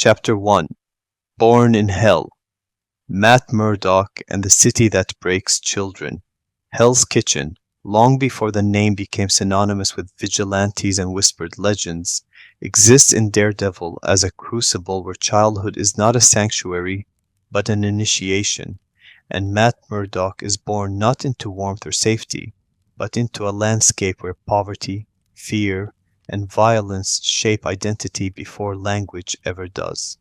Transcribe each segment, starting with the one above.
Chapter 1 Born in Hell. Matt Murdock and the City That Breaks Children. Hell's Kitchen, long before the name became synonymous with vigilantes and whispered legends, exists in Daredevil as a crucible where childhood is not a sanctuary, but an initiation, and Matt Murdock is born not into warmth or safety, but into a landscape where poverty, fear, and violence shape identity before language ever does.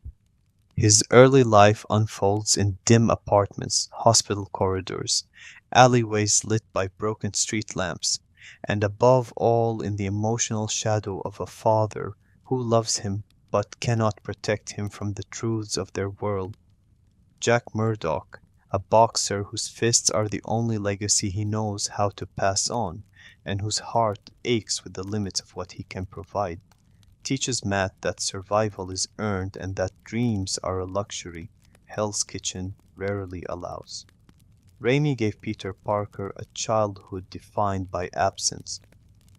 His early life unfolds in dim apartments, hospital corridors, alleyways lit by broken street lamps, and above all in the emotional shadow of a father who loves him but cannot protect him from the truths of their world. Jack Murdock, a boxer whose fists are the only legacy he knows how to pass on, and whose heart aches with the limits of what he can provide, teaches Matt that survival is earned and that dreams are a luxury Hell's Kitchen rarely allows. Raimi gave Peter Parker a childhood defined by absence.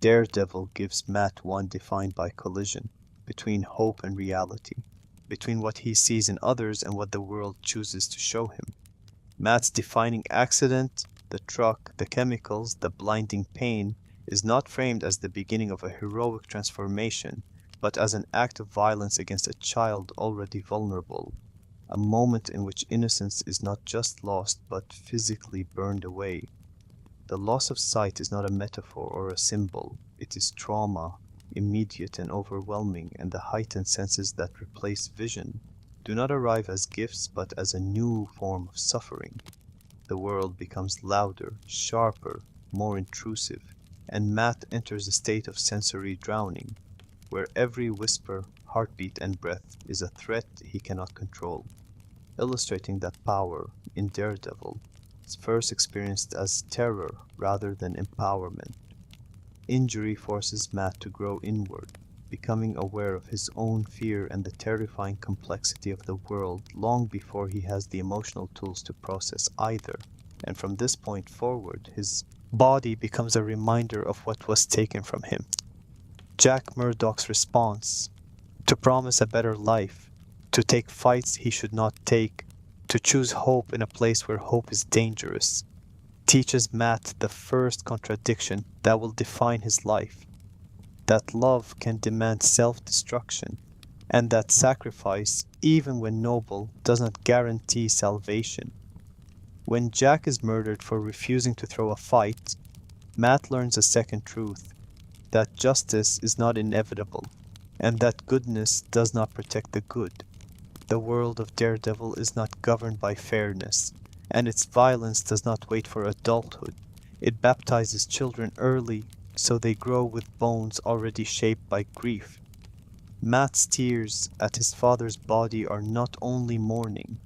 Daredevil gives Matt one defined by collision, between hope and reality, between what he sees in others and what the world chooses to show him. Matt's defining accident, the truck, the chemicals, the blinding pain, is not framed as the beginning of a heroic transformation, but as an act of violence against a child already vulnerable, a moment in which innocence is not just lost but physically burned away. The loss of sight is not a metaphor or a symbol, it is trauma, immediate and overwhelming, and the heightened senses that replace vision do not arrive as gifts but as a new form of suffering. The world becomes louder, sharper, more intrusive, and Matt enters a state of sensory drowning, where every whisper, heartbeat, and breath is a threat he cannot control, illustrating that power, in Daredevil, is first experienced as terror rather than empowerment. Injury forces Matt to grow inward, becoming aware of his own fear and the terrifying complexity of the world long before he has the emotional tools to process either, and from this point forward his body becomes a reminder of what was taken from him. Jack Murdock's response: to promise a better life, to take fights he should not take, to choose hope in a place where hope is dangerous, teaches Matt the first contradiction that will define his life, that love can demand self-destruction, and that sacrifice, even when noble, does not guarantee salvation. When Jack is murdered for refusing to throw a fight, Matt learns a second truth, that justice is not inevitable, and that goodness does not protect the good. The world of Daredevil is not governed by fairness, and its violence does not wait for adulthood. It baptizes children early, so they grow with bones already shaped by grief. Matt's tears at his father's body are not only mourning,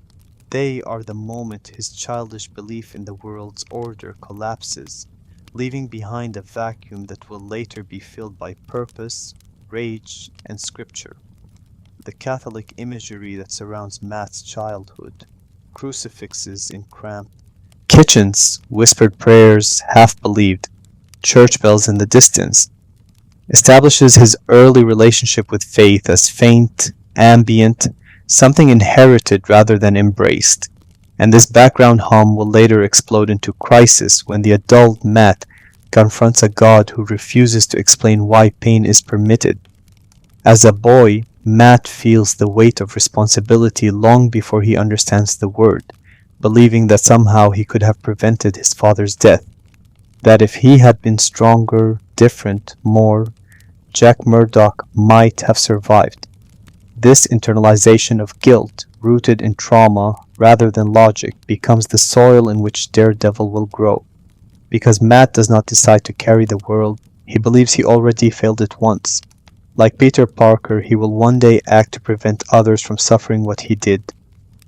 they are the moment his childish belief in the world's order collapses, leaving behind a vacuum that will later be filled by purpose, rage, and scripture. The Catholic imagery that surrounds Matt's childhood, crucifixes in cramped kitchens, whispered prayers half believed, church bells in the distance, establishes his early relationship with faith as faint, ambient, something inherited rather than embraced. And this background hum will later explode into crisis when the adult Matt confronts a God who refuses to explain why pain is permitted. As a boy, Matt feels the weight of responsibility long before he understands the word, believing that somehow he could have prevented his father's death, that if he had been stronger, different, more, Jack Murdock might have survived. This internalization of guilt, rooted in trauma rather than logic, becomes the soil in which Daredevil will grow. Because Matt does not decide to carry the world, he believes he already failed it once. Like Peter Parker, he will one day act to prevent others from suffering what he did.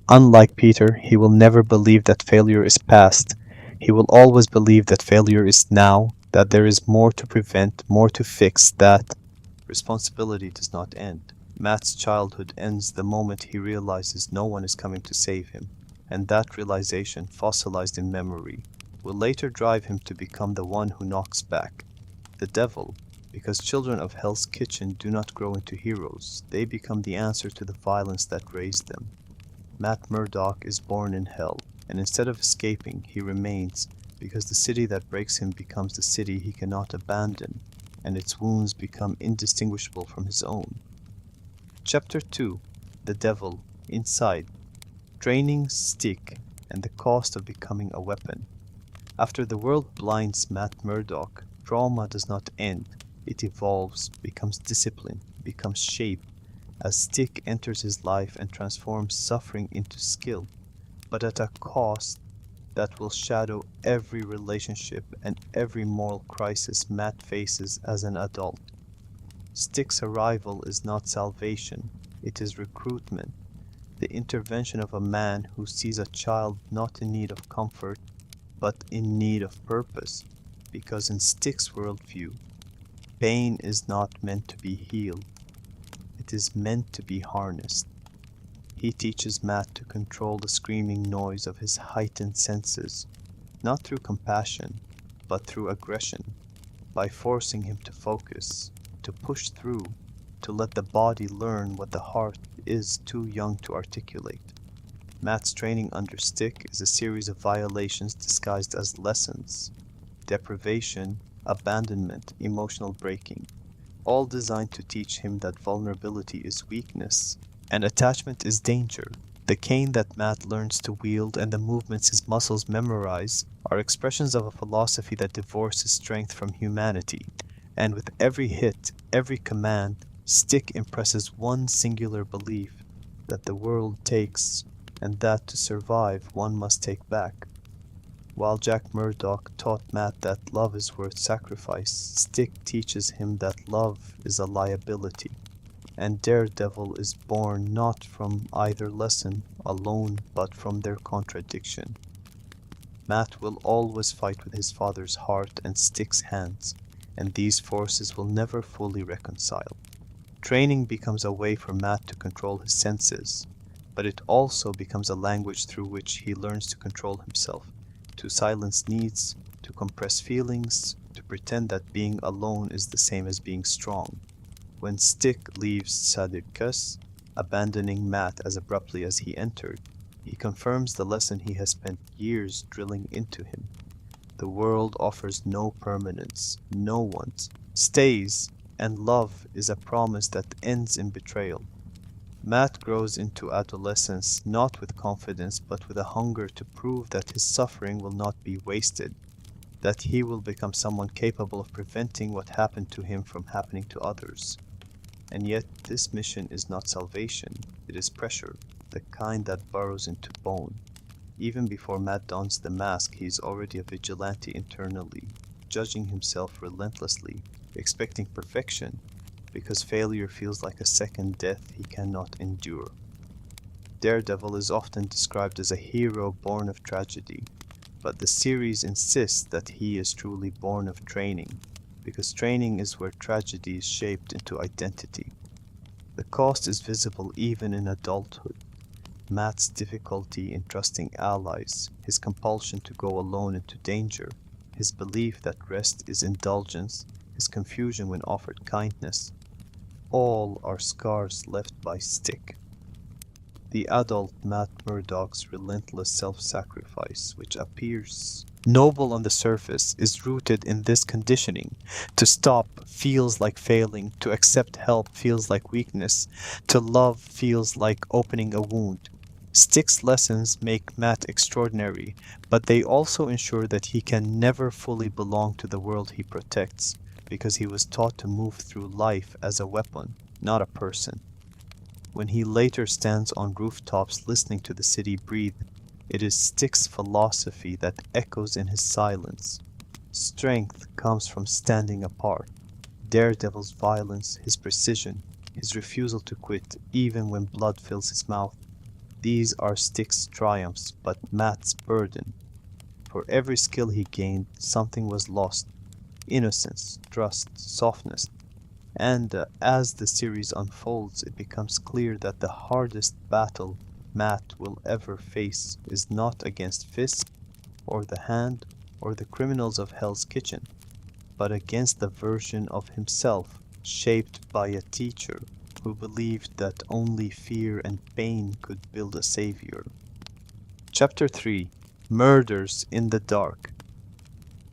Unlike Peter, he will never believe that failure is past. He will always believe that failure is now, that there is more to prevent, more to fix, that responsibility does not end. Matt's childhood ends the moment he realizes no one is coming to save him, and that realization, fossilized in memory, will later drive him to become the one who knocks back, the devil, because children of Hell's Kitchen do not grow into heroes, they become the answer to the violence that raised them. Matt Murdock is born in Hell, and instead of escaping, he remains, because the city that breaks him becomes the city he cannot abandon, and its wounds become indistinguishable from his own. Chapter 2: The Devil Inside. Training, Stick, and the Cost of Becoming a Weapon. After the world blinds Matt Murdock, trauma does not end. It evolves, becomes discipline, becomes shape, as Stick enters his life and transforms suffering into skill, but at a cost that will shadow every relationship and every moral crisis Matt faces as an adult. Stick's arrival is not salvation, it is recruitment, the intervention of a man who sees a child not in need of comfort, but in need of purpose, because in Stick's worldview, pain is not meant to be healed, it is meant to be harnessed. He teaches Matt to control the screaming noise of his heightened senses, not through compassion, but through aggression, by forcing him to focus, to push through, to let the body learn what the heart is too young to articulate. Matt's training under Stick is a series of violations disguised as lessons: deprivation, abandonment, emotional breaking, all designed to teach him that vulnerability is weakness and attachment is danger. The cane that Matt learns to wield and the movements his muscles memorize are expressions of a philosophy that divorces strength from humanity, and with every hit, every command, Stick impresses one singular belief, that the world takes, and that to survive one must take back. While Jack Murdock taught Matt that love is worth sacrifice, Stick teaches him that love is a liability, and Daredevil is born not from either lesson alone but from their contradiction. Matt will always fight with his father's heart and Stick's hands, and these forces will never fully reconcile. Training becomes a way for Matt to control his senses, but it also becomes a language through which he learns to control himself, to silence needs, to compress feelings, to pretend that being alone is the same as being strong. When Stick leaves Sadirkas, abandoning Matt as abruptly as he entered, he confirms the lesson he has spent years drilling into him. The world offers no permanence, no one stays, and love is a promise that ends in betrayal. Matt grows into adolescence not with confidence but with a hunger to prove that his suffering will not be wasted, that he will become someone capable of preventing what happened to him from happening to others. And yet this mission is not salvation, it is pressure, the kind that burrows into bone. Even before Matt dons the mask, he is already a vigilante internally, judging himself relentlessly, expecting perfection, because failure feels like a second death he cannot endure. Daredevil is often described as a hero born of tragedy, but the series insists that he is truly born of training, because training is where tragedy is shaped into identity. The cost is visible even in adulthood. Matt's difficulty in trusting allies, his compulsion to go alone into danger, his belief that rest is indulgence, his confusion when offered kindness, all are scars left by Stick. The adult Matt Murdock's relentless self-sacrifice, which appears noble on the surface, is rooted in this conditioning. To stop feels like failing, to accept help feels like weakness, to love feels like opening a wound. Stick's lessons make Matt extraordinary, but they also ensure that he can never fully belong to the world he protects, because he was taught to move through life as a weapon, not a person. When he later stands on rooftops listening to the city breathe, it is Stick's philosophy that echoes in his silence. Strength comes from standing apart. Daredevil's violence, his precision, his refusal to quit even when blood fills his mouth, these are Stick's triumphs, but Matt's burden. For every skill he gained, something was lost. Innocence, trust, softness. And as the series unfolds, it becomes clear that the hardest battle Matt will ever face is not against Fisk, or the Hand, or the criminals of Hell's Kitchen, but against the version of himself shaped by a teacher who believed that only fear and pain could build a savior. Chapter 3: Murders in the Dark.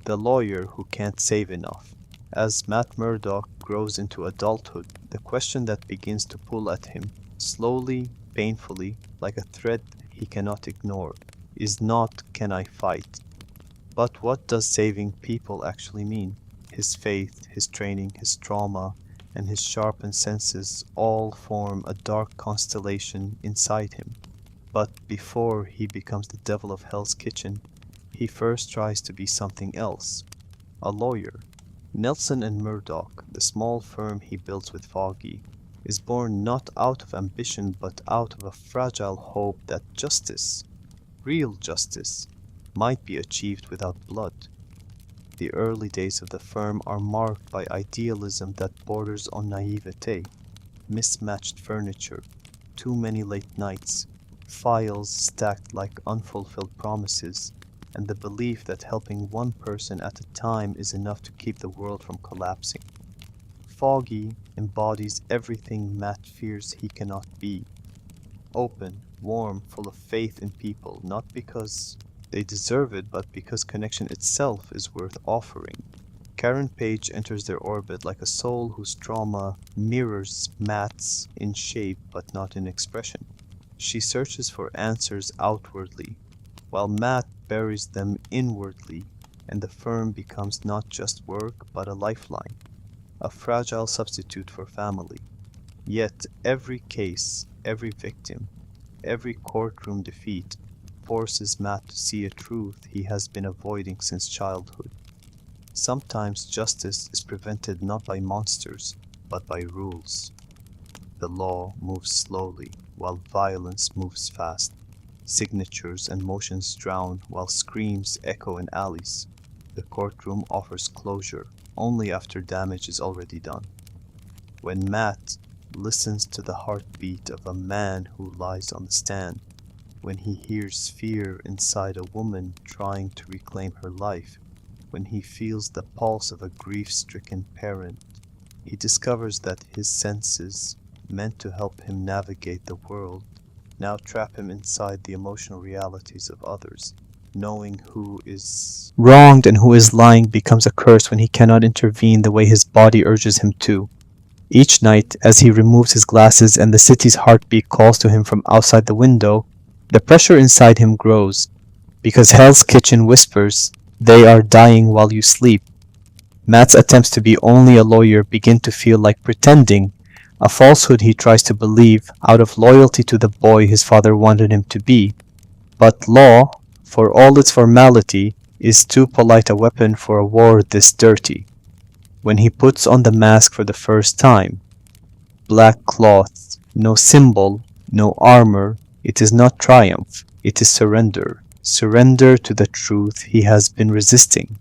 The Lawyer Who Can't Save Enough. As Matt Murdock grows into adulthood, the question that begins to pull at him, slowly, painfully, like a thread he cannot ignore, is not "can I fight?" but what does saving people actually mean? His faith, his training, his trauma, and his sharpened senses all form a dark constellation inside him. But before he becomes the devil of Hell's Kitchen, he first tries to be something else, a lawyer. Nelson and Murdock, the small firm he builds with Foggy, is born not out of ambition but out of a fragile hope that justice, real justice, might be achieved without blood. The early days of the firm are marked by idealism that borders on naivete, mismatched furniture, too many late nights, files stacked like unfulfilled promises, and the belief that helping one person at a time is enough to keep the world from collapsing. Foggy embodies everything Matt fears he cannot be. Open, warm, full of faith in people, not because they deserve it, but because connection itself is worth offering. Karen Page enters their orbit like a soul whose trauma mirrors Matt's in shape but not in expression. She searches for answers outwardly, while Matt buries them inwardly, and the firm becomes not just work but a lifeline, a fragile substitute for family. Yet every case, every victim, every courtroom defeat forces Matt to see a truth he has been avoiding since childhood. Sometimes justice is prevented not by monsters, but by rules. The law moves slowly, while violence moves fast. Signatures and motions drown, while screams echo in alleys. The courtroom offers closure only after damage is already done. When Matt listens to the heartbeat of a man who lies on the stand, when he hears fear inside a woman trying to reclaim her life, when he feels the pulse of a grief-stricken parent, he discovers that his senses, meant to help him navigate the world, now trap him inside the emotional realities of others. Knowing who is wronged and who is lying becomes a curse when he cannot intervene the way his body urges him to. Each night, as he removes his glasses and the city's heartbeat calls to him from outside the window, the pressure inside him grows, because Hell's Kitchen whispers, "They are dying while you sleep." Matt's attempts to be only a lawyer begin to feel like pretending, a falsehood he tries to believe out of loyalty to the boy his father wanted him to be. But law, for all its formality, is too polite a weapon for a war this dirty. When he puts on the mask for the first time, black cloth, no symbol, no armor, it is not triumph, it is surrender. Surrender to the truth he has been resisting,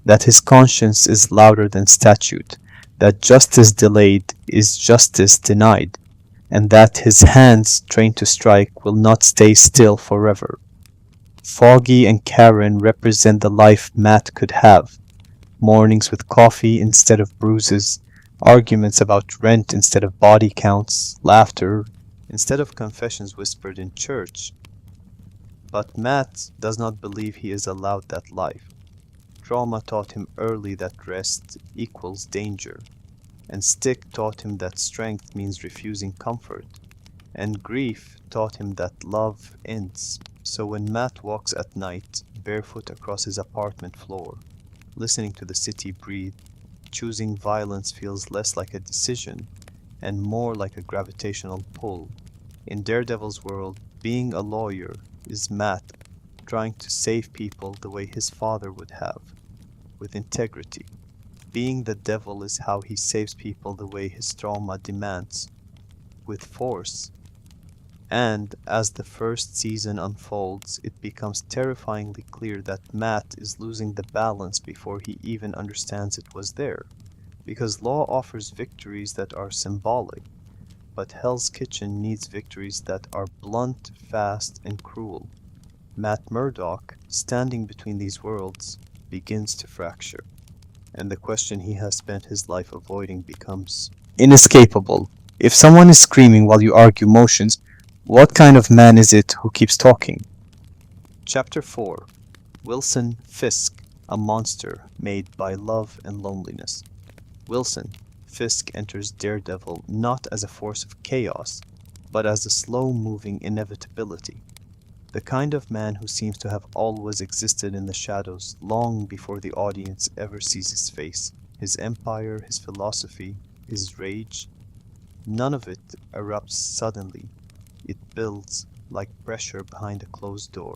that his conscience is louder than statute, that justice delayed is justice denied, and that his hands trained to strike will not stay still forever. Foggy and Karen represent the life Matt could have. Mornings with coffee instead of bruises, arguments about rent instead of body counts, laughter instead of confessions whispered in church. But Matt does not believe he is allowed that life. Trauma taught him early that rest equals danger, and Stick taught him that strength means refusing comfort, and grief taught him that love ends. So when Matt walks at night, barefoot across his apartment floor, listening to the city breathe, choosing violence feels less like a decision and more like a gravitational pull. In Daredevil's world, being a lawyer is Matt trying to save people the way his father would have, with integrity. Being the devil is how he saves people the way his trauma demands, with force. And as the first season unfolds, it becomes terrifyingly clear that Matt is losing the balance before he even understands it was there, because law offers victories that are symbolic, but Hell's Kitchen needs victories that are blunt, fast, and cruel. Matt Murdock, standing between these worlds, begins to fracture. and the question he has spent his life avoiding becomes inescapable. If someone is screaming while you argue motions, what kind of man is it who keeps talking? Chapter 4. Wilson Fisk, a monster made by love and loneliness. Wilson Fisk enters Daredevil not as a force of chaos, but as a slow-moving inevitability. The kind of man who seems to have always existed in the shadows long before the audience ever sees his face, his empire, his philosophy, his rage. None of it erupts suddenly. It builds like pressure behind a closed door,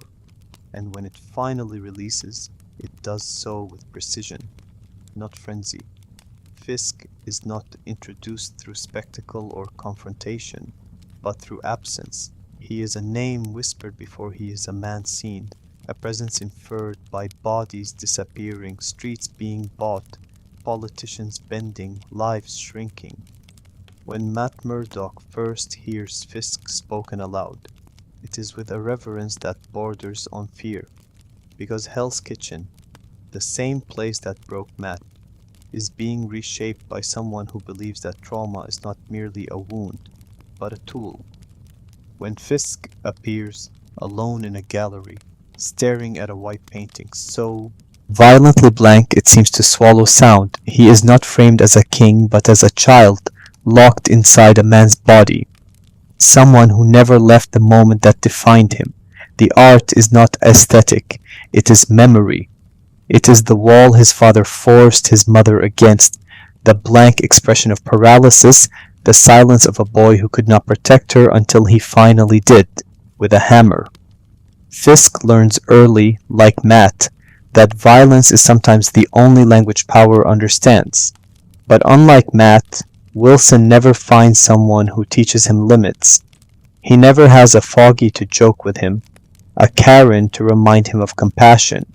and when it finally releases, it does so with precision, not frenzy. Fisk is not introduced through spectacle or confrontation, but through absence. He is a name whispered before he is a man seen, a presence inferred by bodies disappearing, streets being bought, politicians bending, lives shrinking. When Matt Murdock first hears Fisk spoken aloud, it is with a reverence that borders on fear, because Hell's Kitchen, the same place that broke Matt, is being reshaped by someone who believes that trauma is not merely a wound, but a tool. When Fisk appears alone in a gallery, staring at a white painting so violently blank it seems to swallow sound, he is not framed as a king but as a child locked inside a man's body, someone who never left the moment that defined him. The art is not aesthetic, it is memory. It is the wall his father forced his mother against, the blank expression of paralysis, the silence of a boy who could not protect her until he finally did, with a hammer. Fisk learns early, like Matt, that violence is sometimes the only language power understands. But unlike Matt, Wilson never finds someone who teaches him limits. He never has a Foggy to joke with him, a Karen to remind him of compassion,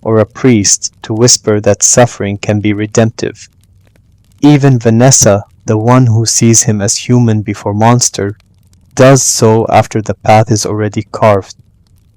or a priest to whisper that suffering can be redemptive. Even Vanessa, the one who sees him as human before monster, does so after the path is already carved.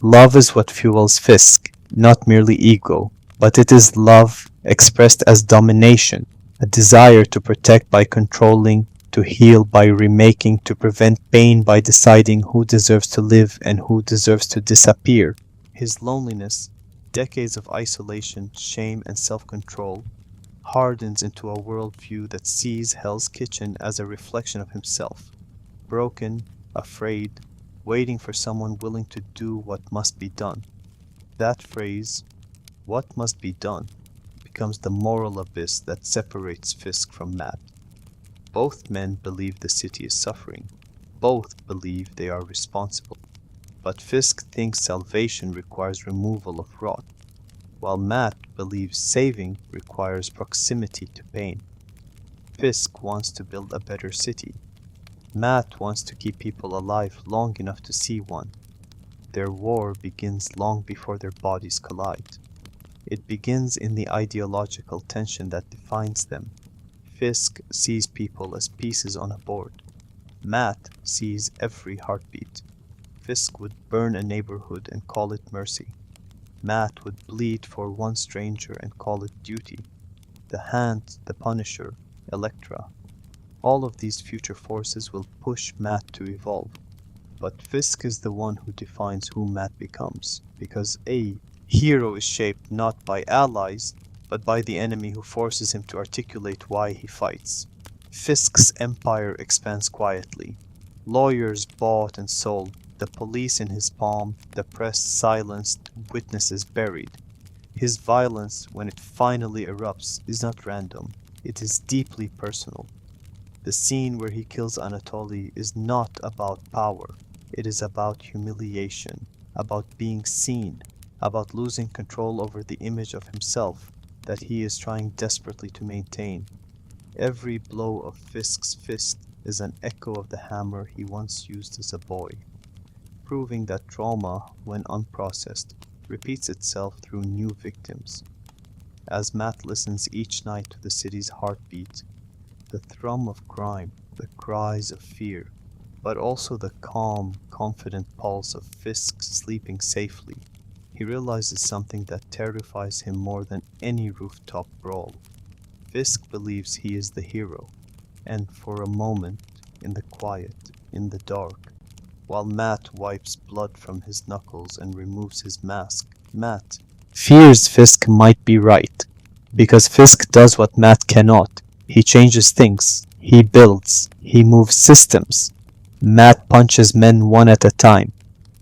Love is what fuels Fisk, not merely ego, but it is love expressed as domination, a desire to protect by controlling, to heal by remaking, to prevent pain by deciding who deserves to live and who deserves to disappear. His loneliness, decades of isolation, shame, and self-control, hardens into a worldview that sees Hell's Kitchen as a reflection of himself, broken, afraid, waiting for someone willing to do what must be done. That phrase, what must be done, becomes the moral abyss that separates Fisk from Matt. Both men believe the city is suffering. Both believe they are responsible. But Fisk thinks salvation requires removal of rot, while Matt believes saving requires proximity to pain. Fisk wants to build a better city. Matt wants to keep people alive long enough to see one. Their war begins long before their bodies collide. It begins in the ideological tension that defines them. Fisk sees people as pieces on a board. Matt sees every heartbeat. Fisk would burn a neighborhood and call it mercy. Matt would bleed for one stranger and call it duty. The Hand, the Punisher, Elektra. All of these future forces will push Matt to evolve. But Fisk is the one who defines who Matt becomes, because a hero is shaped not by allies, but by the enemy who forces him to articulate why he fights. Fisk's empire expands quietly. Lawyers bought and sold, the police in his palm, the press silenced, witnesses buried. His violence, when it finally erupts, is not random. It is deeply personal. The scene where he kills Anatoly is not about power. It is about humiliation, about being seen, about losing control over the image of himself that he is trying desperately to maintain. Every blow of Fisk's fist is an echo of the hammer he once used as a boy, proving that trauma, when unprocessed, repeats itself through new victims. As Matt listens each night to the city's heartbeat, the thrum of crime, the cries of fear, but also the calm, confident pulse of Fisk sleeping safely, he realizes something that terrifies him more than any rooftop brawl. Fisk believes he is the hero, and for a moment, in the quiet, in the dark, while Matt wipes blood from his knuckles and removes his mask, Matt fears Fisk might be right, because Fisk does what Matt cannot. He changes things, he builds, he moves systems. Matt punches men one at a time.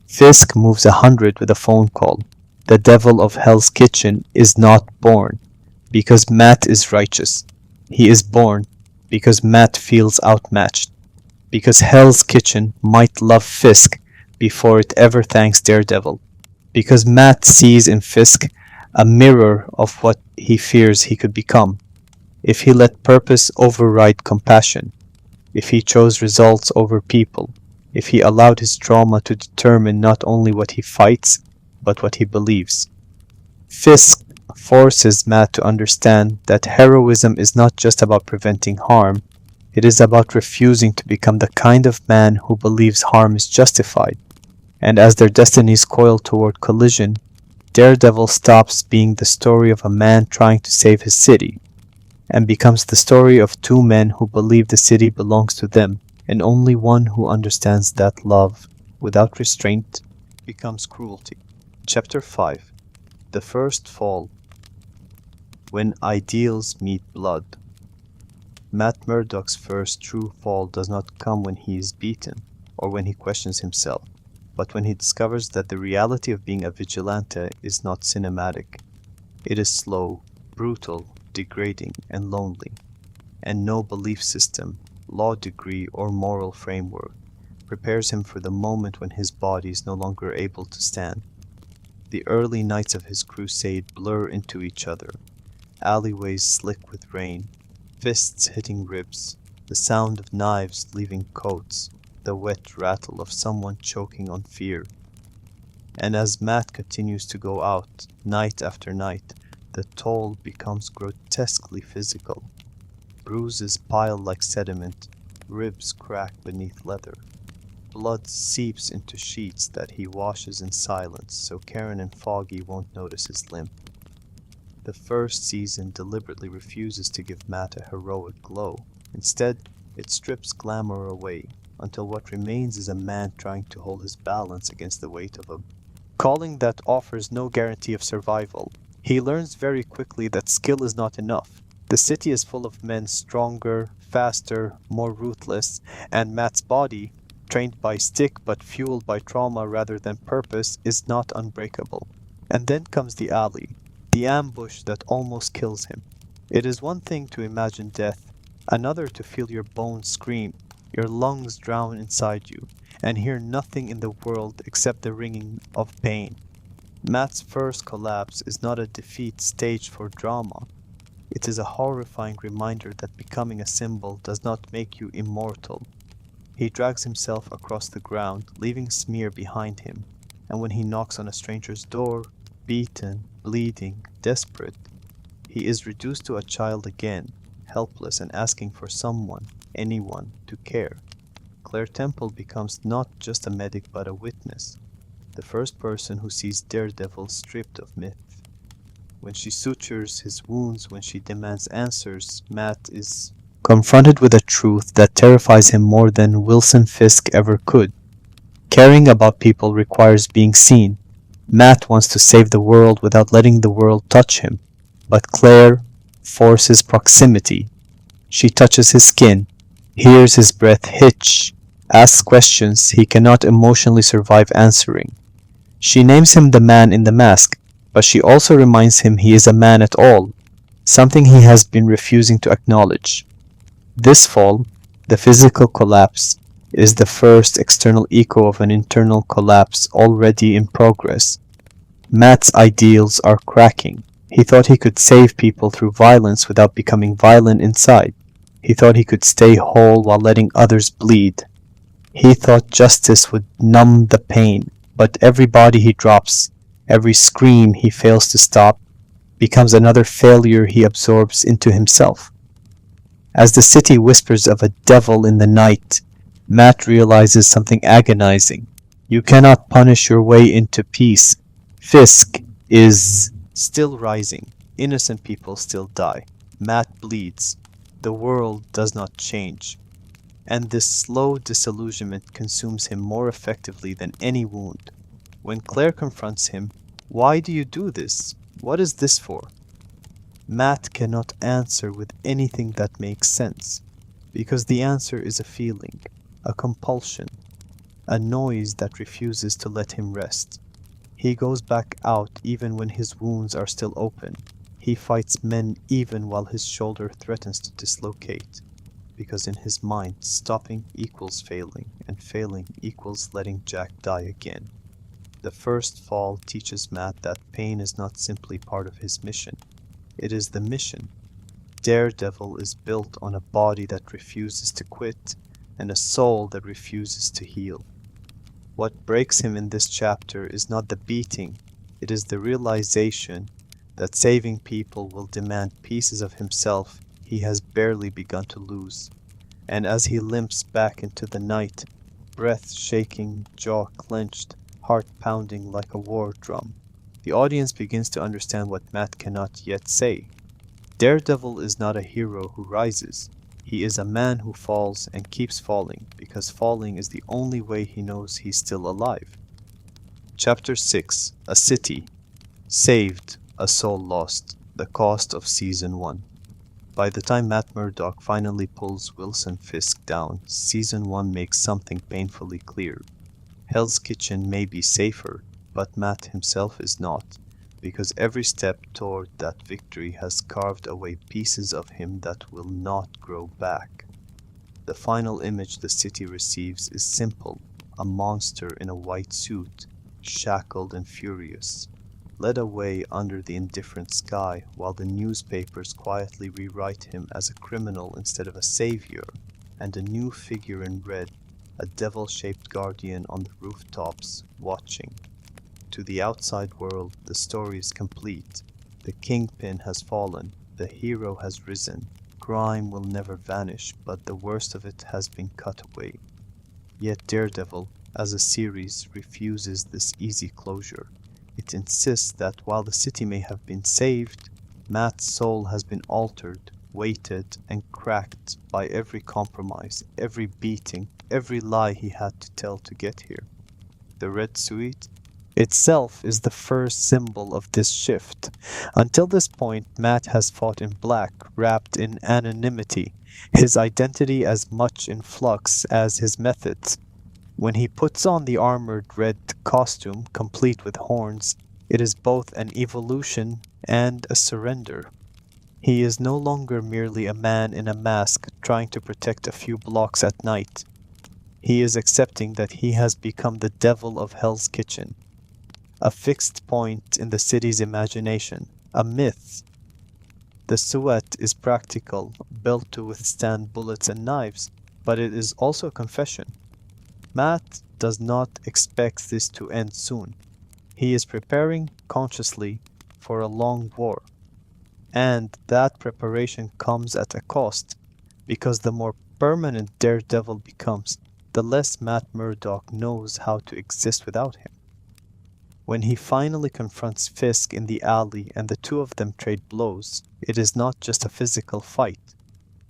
Fisk moves 100 with a phone call. The devil of Hell's Kitchen is not born because Matt is righteous. He is born because Matt feels outmatched. Because Hell's Kitchen might love Fisk before it ever thanks Daredevil. Because Matt sees in Fisk a mirror of what he fears he could become. If he let purpose override compassion. If he chose results over people. If he allowed his trauma to determine not only what he fights, but what he believes. Fisk forces Matt to understand that heroism is not just about preventing harm, it is about refusing to become the kind of man who believes harm is justified. And as their destinies coil toward collision, Daredevil stops being the story of a man trying to save his city, and becomes the story of two men who believe the city belongs to them, and only one who understands that love, without restraint, becomes cruelty. Chapter 5. The First Fall. When Ideals Meet Blood. Matt Murdock's first true fall does not come when he is beaten, or when he questions himself, but when he discovers that the reality of being a vigilante is not cinematic. It is slow, brutal, degrading, and lonely, and no belief system, law degree, or moral framework prepares him for the moment when his body is no longer able to stand. The early nights of his crusade blur into each other, alleyways slick with rain, fists hitting ribs, the sound of knives leaving coats, the wet rattle of someone choking on fear. And as Matt continues to go out, night after night, the toll becomes grotesquely physical. Bruises pile like sediment, ribs crack beneath leather. Blood seeps into sheets that he washes in silence so Karen and Foggy won't notice his limp. The first season deliberately refuses to give Matt a heroic glow. Instead, it strips glamour away, until what remains is a man trying to hold his balance against the weight of a calling that offers no guarantee of survival. He learns very quickly that skill is not enough. The city is full of men stronger, faster, more ruthless, and Matt's body, trained by stick but fueled by trauma rather than purpose, is not unbreakable. And then comes the alley, the ambush that almost kills him. It is one thing to imagine death, another to feel your bones scream, your lungs drown inside you, and hear nothing in the world except the ringing of pain. Matt's first collapse is not a defeat staged for drama. It is a horrifying reminder that becoming a symbol does not make you immortal. He drags himself across the ground, leaving smear behind him, and when he knocks on a stranger's door, beaten, bleeding, desperate, he is reduced to a child again, helpless and asking for someone, anyone, to care. Claire Temple becomes not just a medic but a witness, the first person who sees Daredevil stripped of myth. When she sutures his wounds, when she demands answers, Matt is confronted with a truth that terrifies him more than Wilson Fisk ever could. Caring about people requires being seen. Matt wants to save the world without letting the world touch him, but Claire forces proximity. She touches his skin, hears his breath hitch, asks questions he cannot emotionally survive answering. She names him the man in the mask, but she also reminds him he is a man at all, something he has been refusing to acknowledge. This fall, the physical collapse, is the first external echo of an internal collapse already in progress. Matt's ideals are cracking. He thought he could save people through violence without becoming violent inside. He thought he could stay whole while letting others bleed. He thought justice would numb the pain, but every body he drops, every scream he fails to stop, becomes another failure he absorbs into himself. As the city whispers of a devil in the night, Matt realizes something agonizing. You cannot punish your way into peace. Fisk is still rising. Innocent people still die. Matt bleeds. The world does not change. And this slow disillusionment consumes him more effectively than any wound. When Claire confronts him, "Why do you do this? What is this for?" Matt cannot answer with anything that makes sense, because the answer is a feeling, a compulsion, a noise that refuses to let him rest. He goes back out even when his wounds are still open. He fights men even while his shoulder threatens to dislocate, because in his mind, stopping equals failing, and failing equals letting Jack die again. The first fall teaches Matt that pain is not simply part of his mission, it is the mission. Daredevil is built on a body that refuses to quit and a soul that refuses to heal. What breaks him in this chapter is not the beating, it is the realization that saving people will demand pieces of himself he has barely begun to lose. And as he limps back into the night, breath shaking, jaw clenched, heart pounding like a war drum, the audience begins to understand what Matt cannot yet say. Daredevil is not a hero who rises. He is a man who falls and keeps falling, because falling is the only way he knows he's still alive. Chapter 6: A City. Saved, a Soul Lost. The Cost of Season 1. By the time Matt Murdock finally pulls Wilson Fisk down, Season 1 makes something painfully clear. Hell's Kitchen may be safer, but Matt himself is not, because every step toward that victory has carved away pieces of him that will not grow back. The final image the city receives is simple, a monster in a white suit, shackled and furious, led away under the indifferent sky while the newspapers quietly rewrite him as a criminal instead of a savior, and a new figure in red, a devil-shaped guardian on the rooftops, watching. To the outside world, the story is complete. The kingpin has fallen, the hero has risen. Crime will never vanish, but the worst of it has been cut away. Yet Daredevil, as a series, refuses this easy closure. It insists that while the city may have been saved, Matt's soul has been altered, weighted, and cracked by every compromise, every beating, every lie he had to tell to get here. The red suit itself is the first symbol of this shift. Until this point, Matt has fought in black, wrapped in anonymity, his identity as much in flux as his methods. When he puts on the armored red costume, complete with horns, it is both an evolution and a surrender. He is no longer merely a man in a mask trying to protect a few blocks at night. He is accepting that he has become the devil of Hell's Kitchen, a fixed point in the city's imagination, a myth. The suet is practical, built to withstand bullets and knives, but it is also a confession. Matt does not expect this to end soon. He is preparing consciously for a long war. And that preparation comes at a cost, because the more permanent Daredevil becomes, the less Matt Murdock knows how to exist without him. When he finally confronts Fisk in the alley and the two of them trade blows, it is not just a physical fight.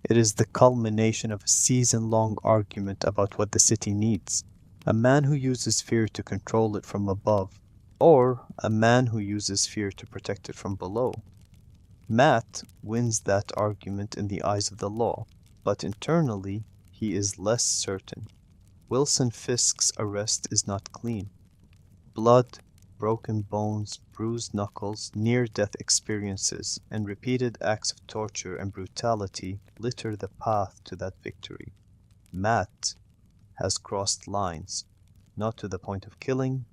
It is the culmination of a season-long argument about what the city needs. A man who uses fear to control it from above, or a man who uses fear to protect it from below. Matt wins that argument in the eyes of the law, but internally he is less certain. Wilson Fisk's arrest is not clean. Blood, broken bones, bruised knuckles, near-death experiences, and repeated acts of torture and brutality litter the path to that victory. Matt has crossed lines, not to the point of killing,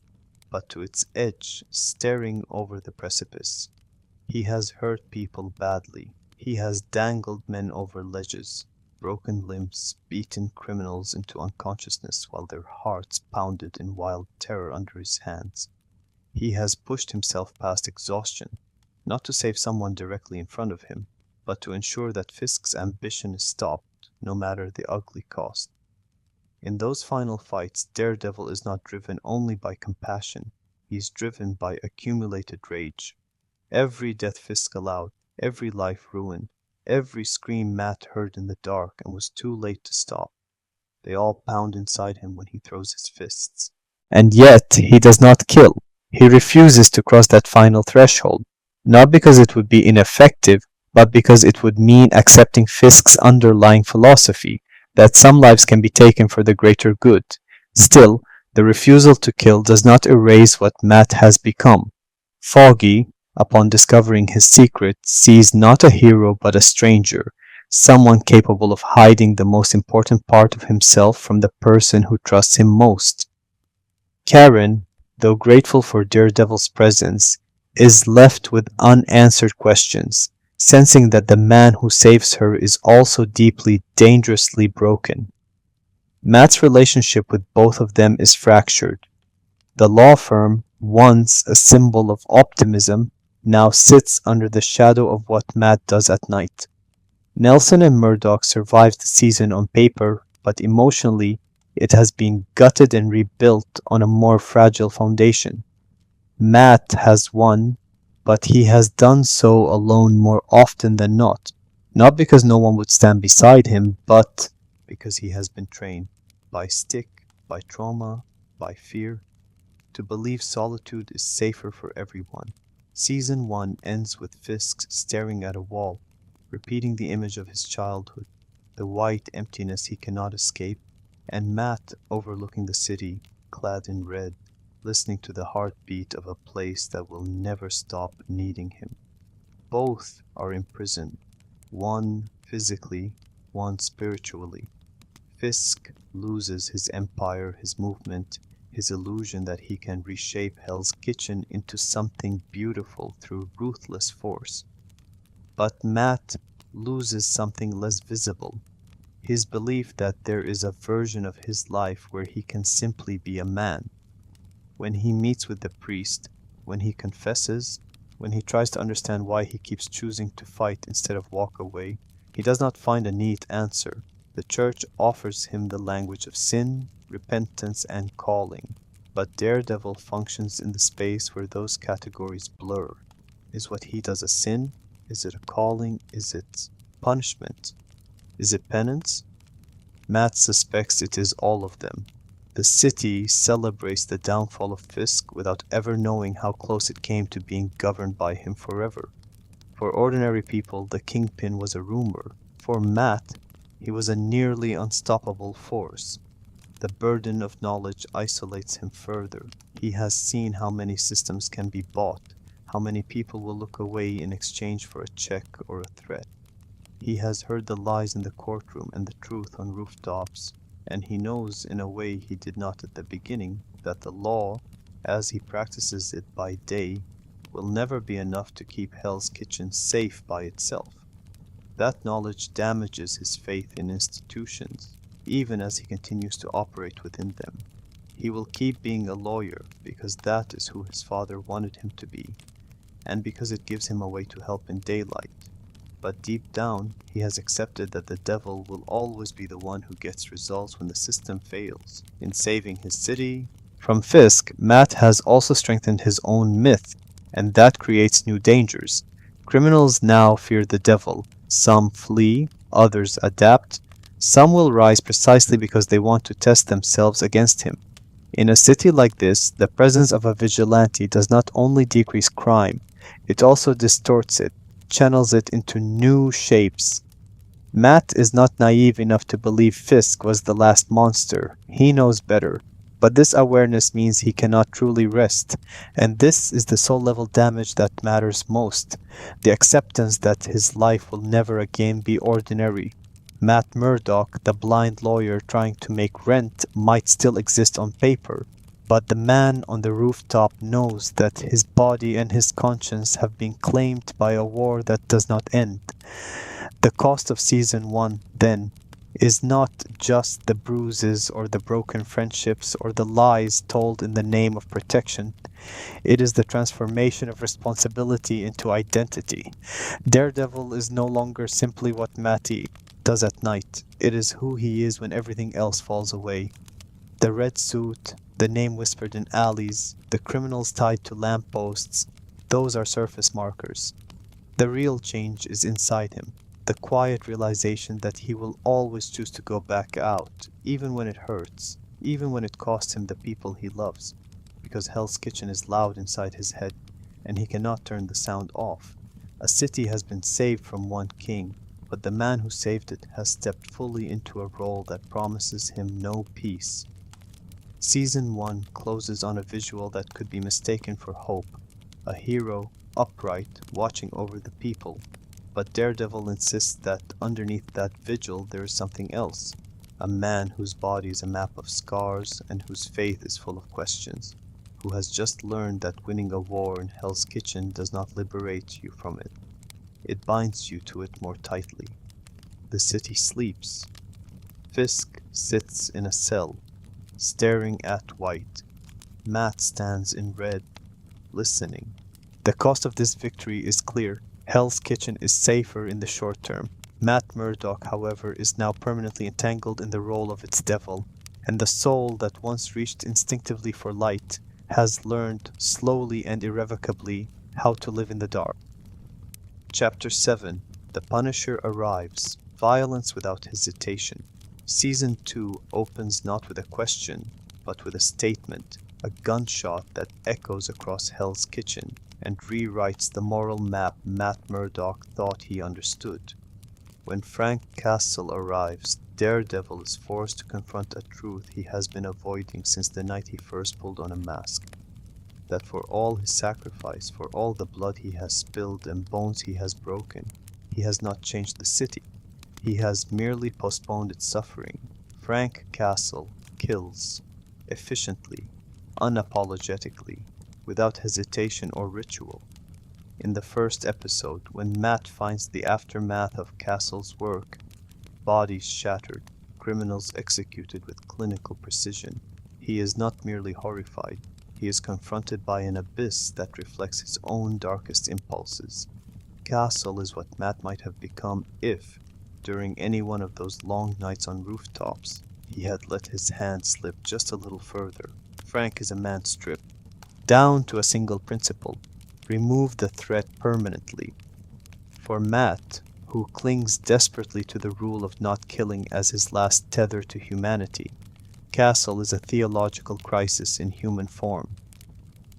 but to its edge, staring over the precipice. He has hurt people badly. He has dangled men over ledges, broken limbs, beaten criminals into unconsciousness while their hearts pounded in wild terror under his hands. He has pushed himself past exhaustion, not to save someone directly in front of him, but to ensure that Fisk's ambition is stopped, no matter the ugly cost. In those final fights, Daredevil is not driven only by compassion, he is driven by accumulated rage. Every death Fisk allowed, every life ruined, Every scream Matt heard in the dark and was too late to stop. They all pound inside him when he throws his fists. And yet he does not kill. He refuses to cross that final threshold, not because it would be ineffective, but because it would mean accepting Fisk's underlying philosophy that some lives can be taken for the greater good. Still, the refusal to kill does not erase what Matt has become. Foggy, upon discovering his secret, sees not a hero but a stranger, someone capable of hiding the most important part of himself from the person who trusts him most. Karen, though grateful for Daredevil's presence, is left with unanswered questions, sensing that the man who saves her is also deeply, dangerously broken. Matt's relationship with both of them is fractured. The law firm, once a symbol of optimism, now sits under the shadow of what Matt does at night. Nelson and Murdock survived the season on paper, but emotionally, it has been gutted and rebuilt on a more fragile foundation. Matt has won, but he has done so alone more often than not because no one would stand beside him, but because he has been trained by stick, by trauma, by fear, to believe solitude is safer for everyone. Season 1 ends with Fisk staring at a wall, repeating the image of his childhood, the white emptiness he cannot escape, and Matt overlooking the city, clad in red, listening to the heartbeat of a place that will never stop needing him. Both are imprisoned, one physically, one spiritually. Fisk loses his empire, his movement, his illusion that he can reshape Hell's Kitchen into something beautiful through ruthless force. But Matt loses something less visible, his belief that there is a version of his life where he can simply be a man. When he meets with the priest, when he confesses, when he tries to understand why he keeps choosing to fight instead of walk away, he does not find a neat answer. The church offers him the language of sin, repentance, and calling, but Daredevil functions in the space where those categories blur. Is what he does a sin? Is it a calling? Is it punishment? Is it penance? Matt suspects it is all of them. The city celebrates the downfall of Fisk without ever knowing how close it came to being governed by him forever. For ordinary people, the Kingpin was a rumor. For Matt, he was a nearly unstoppable force. The burden of knowledge isolates him further. He has seen how many systems can be bought, how many people will look away in exchange for a check or a threat. He has heard the lies in the courtroom and the truth on rooftops, and he knows in a way he did not at the beginning that the law, as he practices it by day, will never be enough to keep Hell's Kitchen safe by itself. That knowledge damages his faith in institutions, even as he continues to operate within them. He will keep being a lawyer because that is who his father wanted him to be, and because it gives him a way to help in daylight. But deep down, he has accepted that the devil will always be the one who gets results when the system fails. In saving his city from Fisk, Matt has also strengthened his own myth, and that creates new dangers. Criminals now fear the devil. Some flee, others adapt. Some will rise precisely because they want to test themselves against him. In a city like this, the presence of a vigilante does not only decrease crime, it also distorts it, channels it into new shapes. Matt is not naive enough to believe Fisk was the last monster. He knows better. But this awareness means he cannot truly rest, and this is the soul-level damage that matters most, the acceptance that his life will never again be ordinary. Matt Murdock, the blind lawyer trying to make rent, might still exist on paper, but the man on the rooftop knows that his body and his conscience have been claimed by a war that does not end. The cost of Season 1, then, is not just the bruises or the broken friendships or the lies told in the name of protection. It is the transformation of responsibility into identity. Daredevil is no longer simply what Matty does at night. It is who he is when everything else falls away. The red suit, the name whispered in alleys, the criminals tied to lampposts, those are surface markers. The real change is inside him. The the quiet realization that he will always choose to go back out, even when it hurts, even when it costs him the people he loves, because Hell's Kitchen is loud inside his head, and he cannot turn the sound off. A city has been saved from one king, but the man who saved it has stepped fully into a role that promises him no peace. Season 1 closes on a visual that could be mistaken for hope, a hero, upright, watching over the people. But Daredevil insists that underneath that vigil there is something else, a man whose body is a map of scars and whose faith is full of questions, who has just learned that winning a war in Hell's Kitchen does not liberate you from it. It binds you to it more tightly. The city sleeps. Fisk sits in a cell, staring at white. Matt stands in red, listening. The cost of this victory is clear. Hell's Kitchen is safer in the short term. Matt Murdock, however, is now permanently entangled in the role of its devil, and the soul that once reached instinctively for light has learned, slowly and irrevocably, how to live in the dark. Chapter 7. The Punisher Arrives. Violence without hesitation. Season 2 opens not with a question, but with a statement, a gunshot that echoes across Hell's Kitchen and rewrites the moral map Matt Murdock thought he understood. When Frank Castle arrives, Daredevil is forced to confront a truth he has been avoiding since the night he first pulled on a mask. That for all his sacrifice, for all the blood he has spilled and bones he has broken, he has not changed the city. He has merely postponed its suffering. Frank Castle kills, efficiently, unapologetically, without hesitation or ritual. In the first episode, when Matt finds the aftermath of Castle's work, bodies shattered, criminals executed with clinical precision, he is not merely horrified, he is confronted by an abyss that reflects his own darkest impulses. Castle is what Matt might have become if, during any one of those long nights on rooftops, he had let his hand slip just a little further. Frank is a man stripped down to a single principle: remove the threat permanently. For Matt, who clings desperately to the rule of not killing as his last tether to humanity, Castle is a theological crisis in human form.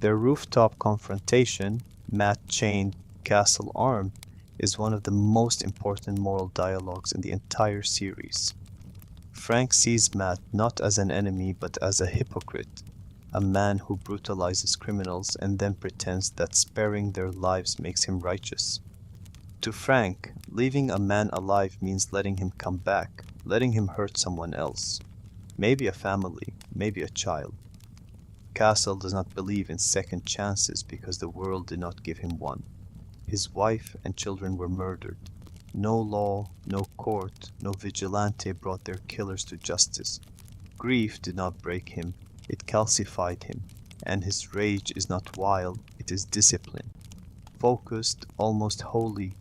Their rooftop confrontation, Matt chained, Castle armed, is one of the most important moral dialogues in the entire series. Frank sees Matt not as an enemy but as a hypocrite, a man who brutalizes criminals and then pretends that sparing their lives makes him righteous. To Frank, leaving a man alive means letting him come back, letting him hurt someone else. Maybe a family, maybe a child. Castle does not believe in second chances because the world did not give him one. His wife and children were murdered. No law, no court, no vigilante brought their killers to justice. Grief did not break him, it calcified him, and his rage is not wild, it is discipline. Focused, almost holy,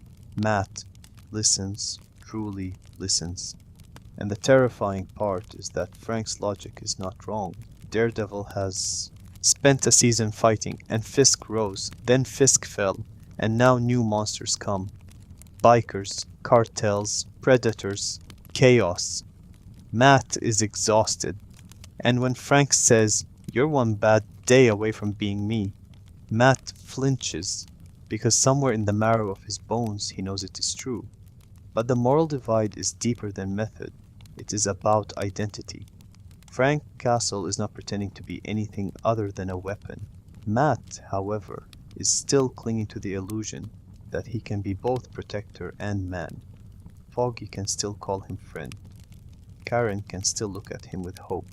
Matt listens, truly listens. And the terrifying part is that Frank's logic is not wrong. Daredevil has spent a season fighting, and Fisk rose, then Fisk fell, and now new monsters come. Bikers, cartels, predators, chaos. Matt is exhausted, and when Frank says, "You're one bad day away from being me," Matt flinches, because somewhere in the marrow of his bones he knows it is true. But the moral divide is deeper than method. It is about identity. Frank Castle is not pretending to be anything other than a weapon. Matt, however, is still clinging to the illusion that he can be both protector and man. Foggy can still call him friend. Karen can still look at him with hope.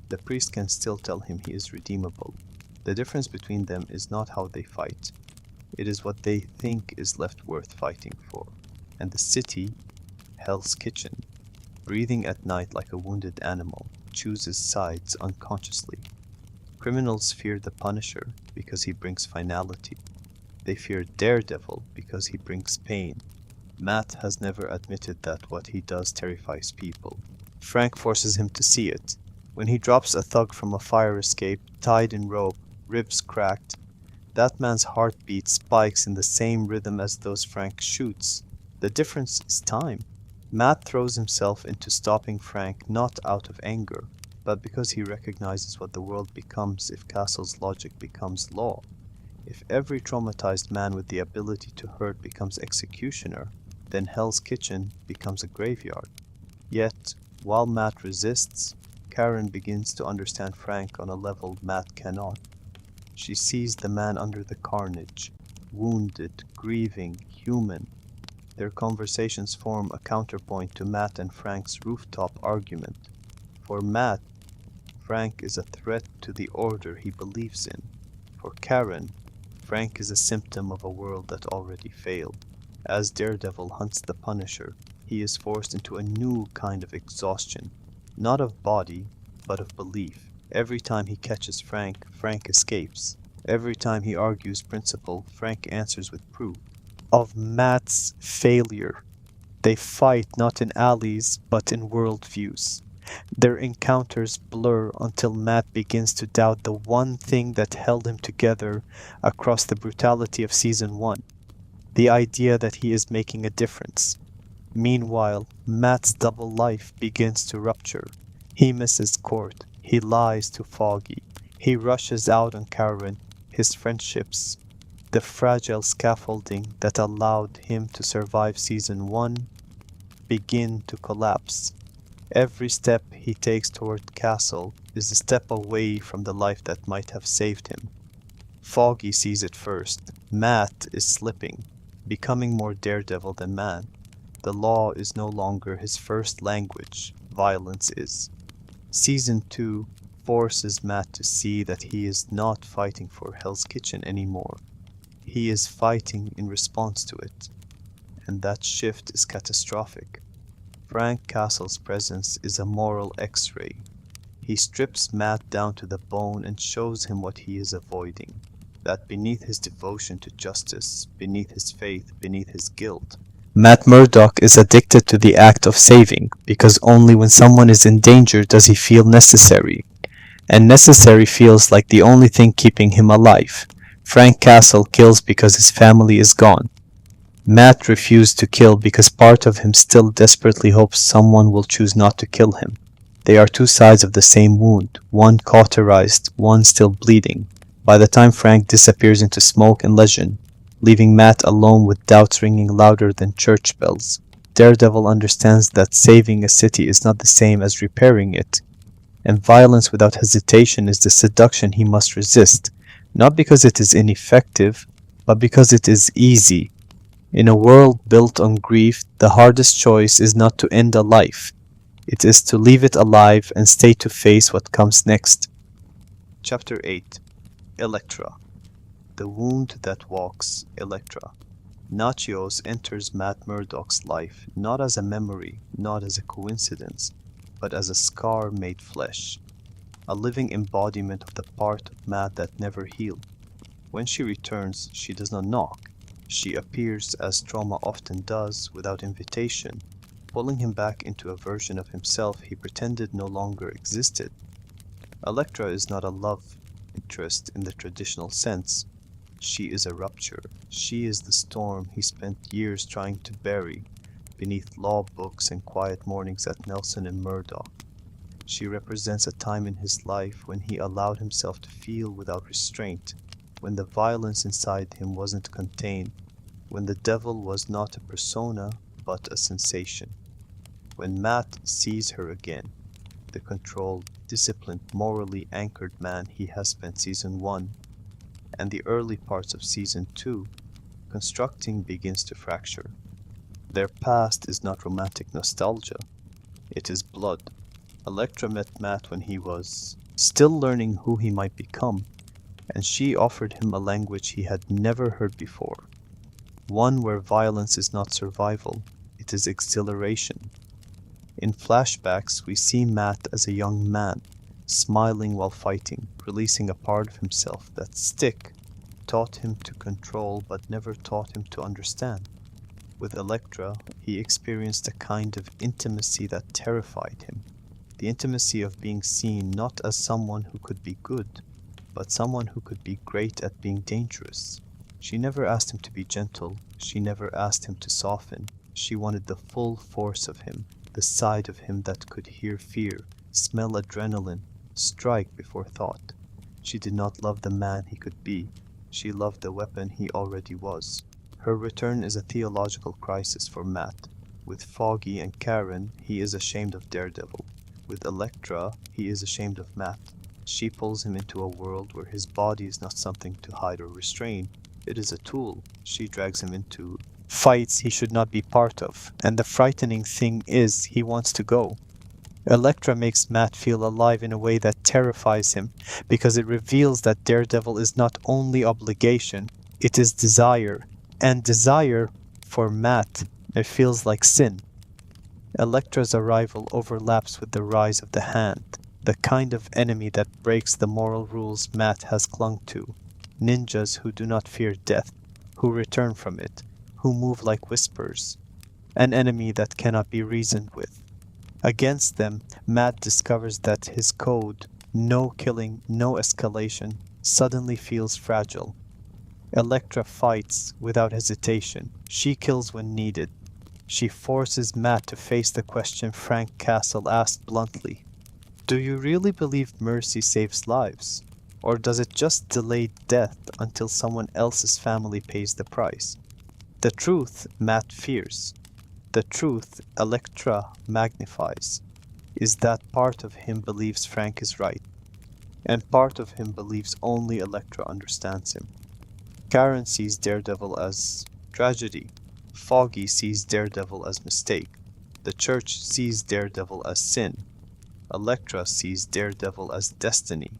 The priest can still tell him he is redeemable. The difference between them is not how they fight. It is what they think is left worth fighting for. And the city, Hell's Kitchen, breathing at night like a wounded animal, chooses sides unconsciously. Criminals fear the Punisher because he brings finality. They fear Daredevil because he brings pain. Matt has never admitted that what he does terrifies people. Frank forces him to see it. When he drops a thug from a fire escape, tied in rope, ribs cracked, that man's heartbeat spikes in the same rhythm as those Frank shoots. The difference is time. Matt throws himself into stopping Frank not out of anger, but because he recognizes what the world becomes if Castle's logic becomes law. If every traumatized man with the ability to hurt becomes executioner, then Hell's Kitchen becomes a graveyard. Yet, while Matt resists, Karen begins to understand Frank on a level Matt cannot. She sees the man under the carnage, wounded, grieving, human. Their conversations form a counterpoint to Matt and Frank's rooftop argument. For Matt, Frank is a threat to the order he believes in. For Karen, Frank is a symptom of a world that already failed. As Daredevil hunts the Punisher, he is forced into a new kind of exhaustion, not of body, but of belief. Every time he catches Frank, Frank escapes. Every time he argues principle, Frank answers with proof. Of Matt's failure. They fight not in alleys, but in worldviews. Their encounters blur until Matt begins to doubt the one thing that held him together across the brutality of Season 1, the idea that he is making a difference. Meanwhile, Matt's double life begins to rupture. He misses Court, he lies to Foggy, he rushes out on Karen, his friendships, the fragile scaffolding that allowed him to survive Season 1 begin to collapse. Every step he takes toward Castle is a step away from the life that might have saved him. Foggy sees it first. Matt is slipping, becoming more daredevil than man. The law is no longer his first language, violence is. Season 2 forces Matt to see that he is not fighting for Hell's Kitchen anymore. He is fighting in response to it, and that shift is catastrophic. Frank Castle's presence is a moral X-ray. He strips Matt down to the bone and shows him what he is avoiding. That beneath his devotion to justice, beneath his faith, beneath his guilt, Matt Murdock is addicted to the act of saving, because only when someone is in danger does he feel necessary. And necessary feels like the only thing keeping him alive. Frank Castle kills because his family is gone. Matt refused to kill because part of him still desperately hopes someone will choose not to kill him. They are two sides of the same wound, one cauterized, one still bleeding. By the time Frank disappears into smoke and legend, leaving Matt alone with doubts ringing louder than church bells, Daredevil understands that saving a city is not the same as repairing it, and violence without hesitation is the seduction he must resist, not because it is ineffective, but because it is easy. In a world built on grief, the hardest choice is not to end a life. It is to leave it alive and stay to face what comes next. Chapter 8. Elektra. The Wound That Walks, Elektra. Nachios enters Matt Murdock's life not as a memory, not as a coincidence, but as a scar made flesh, a living embodiment of the part of Matt that never healed. When she returns, she does not knock. She appears, as trauma often does, without invitation, pulling him back into a version of himself he pretended no longer existed. Elektra is not a love interest in the traditional sense. She is a rupture. She is the storm he spent years trying to bury beneath law books and quiet mornings at Nelson and Murdock. She represents a time in his life when he allowed himself to feel without restraint, when the violence inside him wasn't contained, when the devil was not a persona but a sensation. When Matt sees her again, the controlled, disciplined, morally anchored man he has spent Season 1 and the early parts of Season 2 constructing begins to fracture. Their past is not romantic nostalgia, it is blood. Elektra met Matt when he was still learning who he might become, and she offered him a language he had never heard before, one where violence is not survival, it is exhilaration. In flashbacks, we see Matt as a young man, smiling while fighting, releasing a part of himself that Stick taught him to control but never taught him to understand. With Elektra, he experienced a kind of intimacy that terrified him, the intimacy of being seen not as someone who could be good, but someone who could be great at being dangerous. She never asked him to be gentle, she never asked him to soften. She wanted the full force of him, the side of him that could hear fear, smell adrenaline, strike before thought. She did not love the man he could be. She loved the weapon he already was. Her return is a theological crisis for Matt. With Foggy and Karen, he is ashamed of Daredevil. With Elektra, he is ashamed of Matt. She pulls him into a world where his body is not something to hide or restrain. It is a tool. She drags him into fights he should not be part of, and the frightening thing is he wants to go. Elektra makes Matt feel alive in a way that terrifies him, because it reveals that Daredevil is not only obligation, it is desire. And desire, for Matt, it feels like sin. Elektra's arrival overlaps with the rise of the Hand, the kind of enemy that breaks the moral rules Matt has clung to. Ninjas who do not fear death, who return from it, who move like whispers. An enemy that cannot be reasoned with. Against them, Matt discovers that his code, no killing, no escalation, suddenly feels fragile. Elektra fights without hesitation. She kills when needed. She forces Matt to face the question Frank Castle asked bluntly. Do you really believe mercy saves lives? Or does it just delay death until someone else's family pays the price? The truth Matt fears, the truth Elektra magnifies, is that part of him believes Frank is right, and part of him believes only Elektra understands him. Karen sees Daredevil as tragedy. Foggy sees Daredevil as mistake. The Church sees Daredevil as sin. Elektra sees Daredevil as destiny,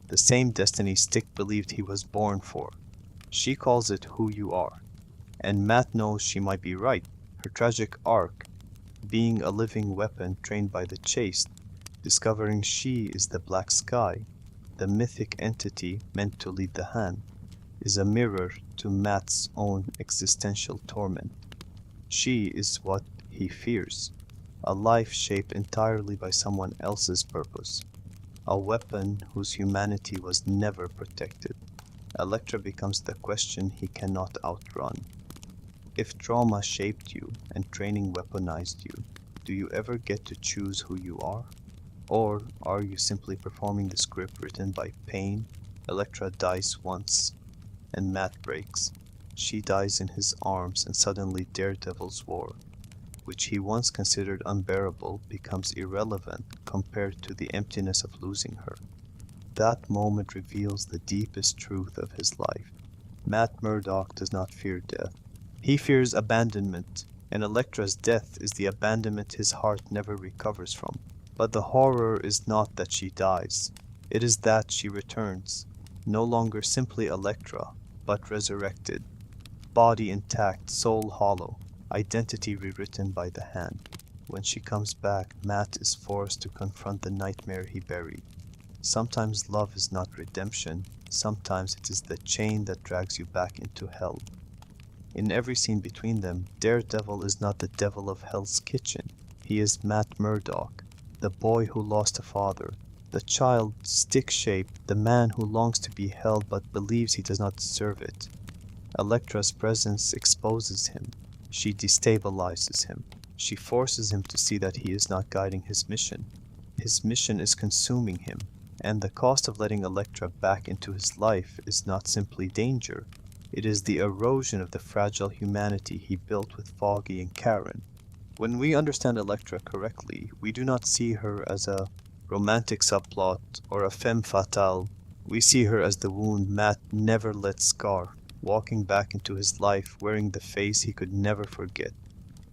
the same destiny Stick believed he was born for. She calls it who you are. And Matt knows she might be right. Her tragic arc, being a living weapon trained by the Chaste, discovering she is the Black Sky, the mythic entity meant to lead the Hand, is a mirror to Matt's own existential torment. She is what he fears, a life shaped entirely by someone else's purpose, a weapon whose humanity was never protected. Elektra becomes the question he cannot outrun. If trauma shaped you and training weaponized you, do you ever get to choose who you are? Or are you simply performing the script written by pain? Elektra dies once, and Matt breaks. She dies in his arms, and suddenly Daredevil's war, which he once considered unbearable, becomes irrelevant compared to the emptiness of losing her. That moment reveals the deepest truth of his life. Matt Murdock does not fear death. He fears abandonment, and Elektra's death is the abandonment his heart never recovers from. But the horror is not that she dies. It is that she returns, no longer simply Elektra, but resurrected. Body intact, soul hollow, identity rewritten by the Hand. When she comes back, Matt is forced to confront the nightmare he buried. Sometimes love is not redemption, sometimes it is the chain that drags you back into hell. In every scene between them, Daredevil is not the devil of Hell's Kitchen. He is Matt Murdock, the boy who lost a father, the child stick-shaped, the man who longs to be held but believes he does not deserve it. Elektra's presence exposes him. She destabilizes him. She forces him to see that he is not guiding his mission. His mission is consuming him, and the cost of letting Elektra back into his life is not simply danger. It is the erosion of the fragile humanity he built with Foggy and Karen. When we understand Elektra correctly, we do not see her as a romantic subplot or a femme fatale. We see her as the wound Matt never let scar, walking back into his life wearing the face he could never forget.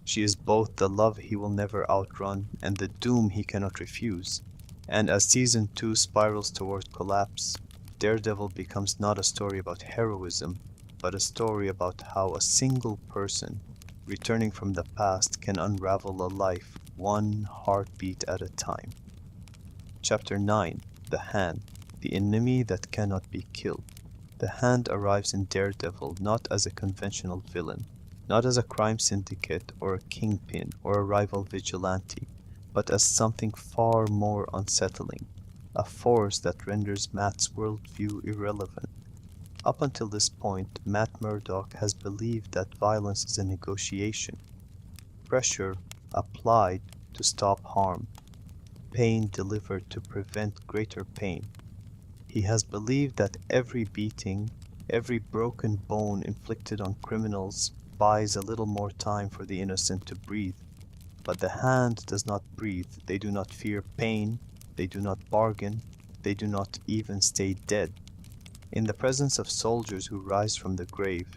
She is both the love he will never outrun and the doom he cannot refuse. And as Season 2 spirals toward collapse, Daredevil becomes not a story about heroism, but a story about how a single person, returning from the past, can unravel a life one heartbeat at a time. Chapter 9: The Hand, the enemy that cannot be killed. The Hand arrives in Daredevil not as a conventional villain, not as a crime syndicate or a kingpin or a rival vigilante, but as something far more unsettling, a force that renders Matt's worldview irrelevant. Up until this point, Matt Murdock has believed that violence is a negotiation. pressure applied to stop harm, pain delivered to prevent greater pain. He has believed that every beating, every broken bone inflicted on criminals buys a little more time for the innocent to breathe. But the hand does not breathe. They do not fear pain. They do not bargain. They do not even stay dead. In the presence of soldiers who rise from the grave,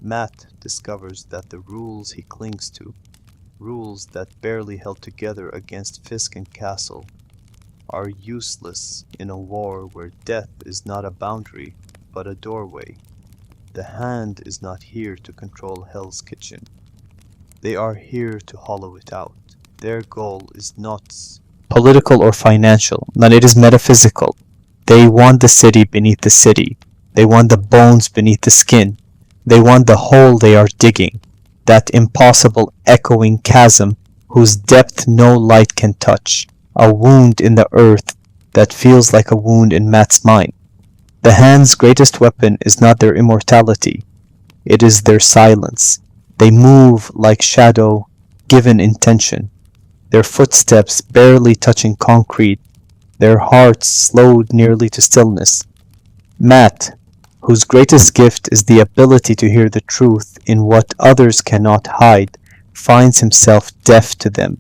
Matt discovers that the rules he clings to, rules that barely held together against Fisk and Castle, are useless in a war where death is not a boundary, but a doorway. The hand is not here to control Hell's Kitchen. They are here to hollow it out. Their goal is not political or financial, but it is metaphysical. They want the city beneath the city. They want the bones beneath the skin. They want the hole they are digging, that impossible echoing chasm whose depth no light can touch, a wound in the earth that feels like a wound in Matt's mind. The hand's greatest weapon is not their immortality, it is their silence. They move like shadow given intention, their footsteps barely touching concrete, their hearts slowed nearly to stillness. Matt, whose greatest gift is the ability to hear the truth in what others cannot hide, finds himself deaf to them.